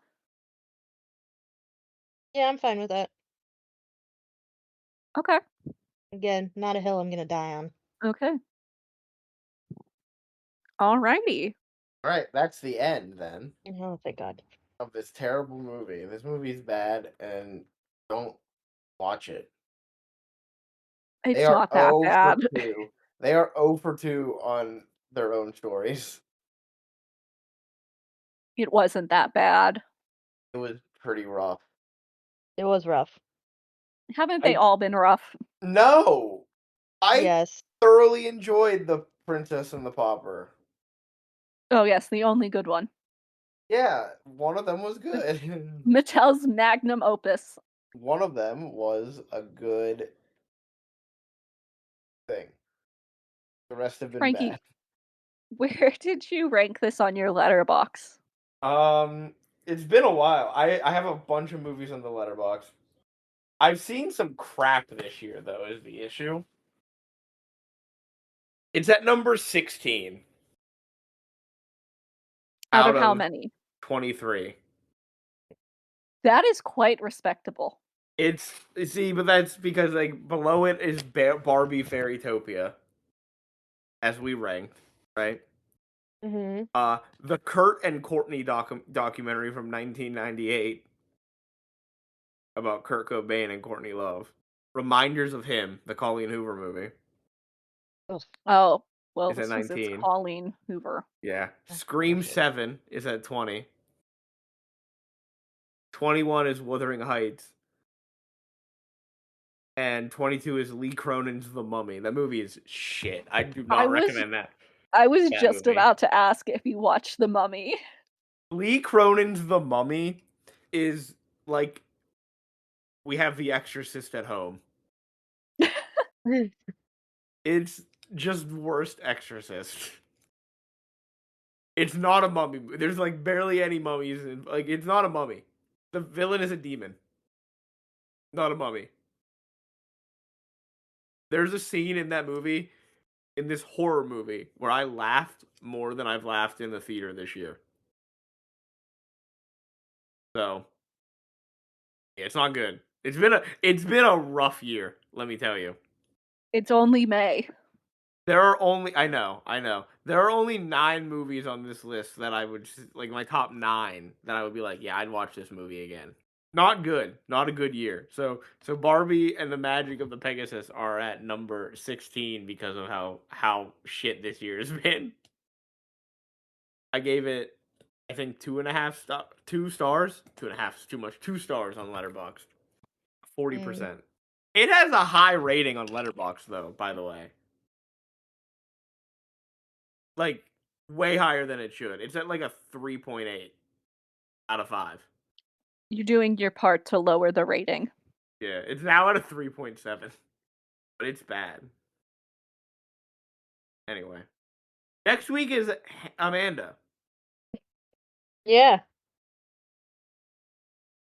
Yeah, I'm fine with that. Okay. Again, not a hill I'm gonna die on. Okay. Alrighty. All right, that's the end then Oh, thank God. of this terrible movie. This movie's bad, and don't watch it. They It's are not that 0 for bad. 2. They are 0 for 2 on their own stories. It wasn't that bad. It was pretty rough. It was rough. Haven't they I all been rough? no, I Yes. thoroughly enjoyed The Princess and the Pauper. Oh, yes, the only good one. Yeah, one of them was good. Mattel's magnum opus. One of them was a good thing. The rest have been Frankie, bad. where did you rank this on your letterbox? It's been a while. I have a bunch of movies on the letterbox. I've seen some crap this year though, is the issue. It's at number 16 Out of out how of many? 23. That is quite respectable. It's see, but that's because like below it is Barbie Fairytopia as we ranked, right? Mm-hmm. The Kurt and Courtney documentary from 1998 about Kurt Cobain and Courtney Love. Reminders of Him, the Colleen Hoover movie, Oh, well, is at this was its 19. Colleen Hoover. Yeah. Oh, Scream bullshit. 7 is at 20. 21 is Wuthering Heights. And 22 is Lee Cronin's The Mummy. That movie is shit. I do I not was recommend that. I was That just movie. about to ask if you watched The Mummy. Lee Cronin's The Mummy is like we have The Exorcist at home. It's just worst Exorcist. It's not a mummy. There's like barely any mummies. Like it's not a mummy. The villain is a demon, not a mummy. There's a scene in that movie, in this horror movie, where I laughed more than I've laughed in the theater this year. So yeah, it's not good. It's been a rough year. Let me tell you. It's only May. There are only I know. There are only 9 movies on this list that I would like my top 9 that I would be like, yeah, I'd watch this movie again. Not good, not a good year. So Barbie and the Magic of the Pegasus are at number 16 because of how shit this year has been. I gave it I think 2.5 2 stars. 2.5 is too much. 2 stars on Letterboxd. Mm. 40%. It has a high rating on Letterboxd though, by the way. Like way higher than it should. It's at like a 3.8 out of 5. You're doing your part to lower the rating. Yeah, it's now at a 3.7, but it's bad. Anyway, next week is Amanda. Yeah.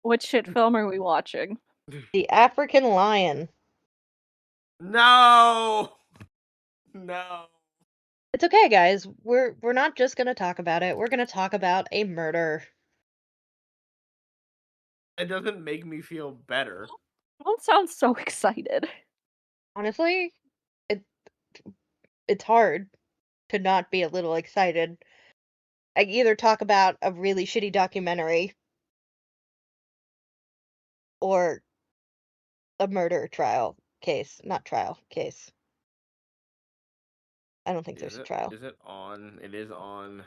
What shit film are we watching? The African Lion. No, no, It's okay, guys. We're not just gonna talk about it. We're gonna talk about a murder. it doesn't make me feel better. Don't sound so excited. Honestly, it it's hard to not be a little excited. I either talk about a really shitty documentary or a murder trial case. Not trial, case. I don't think Is there's a it? trial. Is it on? It is on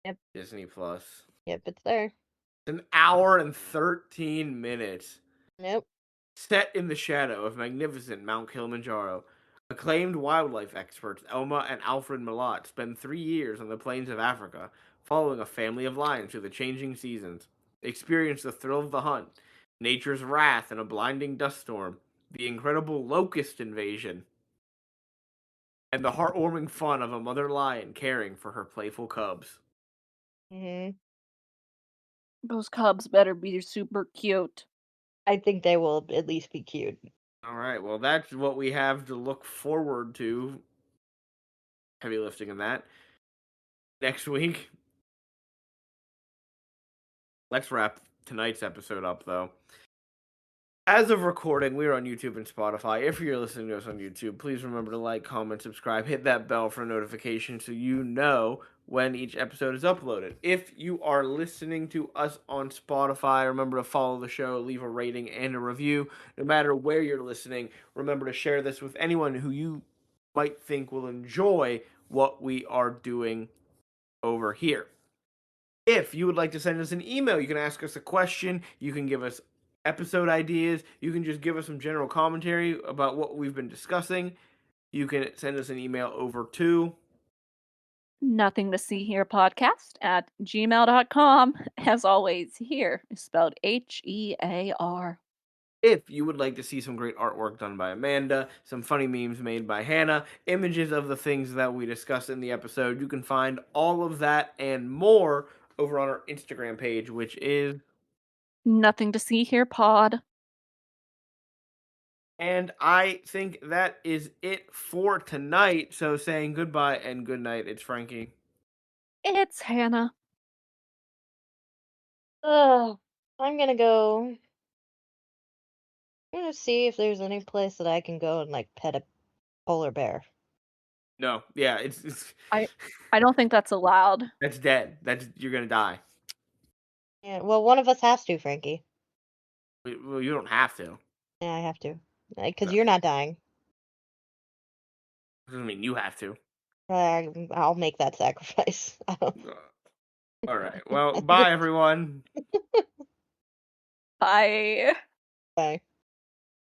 Yep, Disney Plus. yep, it's there. It's an hour and 13 minutes. Nope. Set in the shadow of magnificent Mount Kilimanjaro, acclaimed wildlife experts Elma and Alfred Milot spend 3 years on the plains of Africa, following a family of lions through the changing seasons. They experience the thrill of the hunt, nature's wrath in a blinding dust storm, the incredible locust invasion, and the heartwarming fun of a mother lion caring for her playful cubs. Hmm. Those cubs better be super cute. I think they will at least be cute. All right, well, that's what we have to look forward to. Heavy lifting in that. Next week, let's wrap tonight's episode up, though. As of recording, we are on YouTube and Spotify. If you're listening to us on YouTube, please remember to like, comment, subscribe, hit that bell for notifications so you know when each episode is uploaded. If you are listening to us on Spotify, remember to follow the show, leave a rating and a review. No matter where you're listening, remember to share this with anyone who you might think will enjoy what we are doing over here. If you would like to send us an email, you can ask us a question, you can give us episode ideas, you can just give us some general commentary about what we've been discussing. You can send us an email over to Nothing to see here podcast at gmail.com. As always, here is spelled Hear. if you would like to see some great artwork done by Amanda, some funny memes made by Hannah, images of the things that we discussed in the episode. You can find all of that and more over on our Instagram page, which is. Nothing to see here pod. And I think that is it for tonight. So saying goodbye and good night, it's Frankie. It's Hannah. Oh, I'm gonna go. I'm gonna see if there's any place that I can go and like pet a polar bear. No, yeah, it's I don't think that's allowed. that's dead. That's you're gonna die. Yeah, well, one of us has to, Frankie. Well, you don't have to. Yeah, I have to. Because you're not dying. Doesn't mean you have to. I'll make that sacrifice. I don't. All right. Well, bye everyone. Bye. Bye.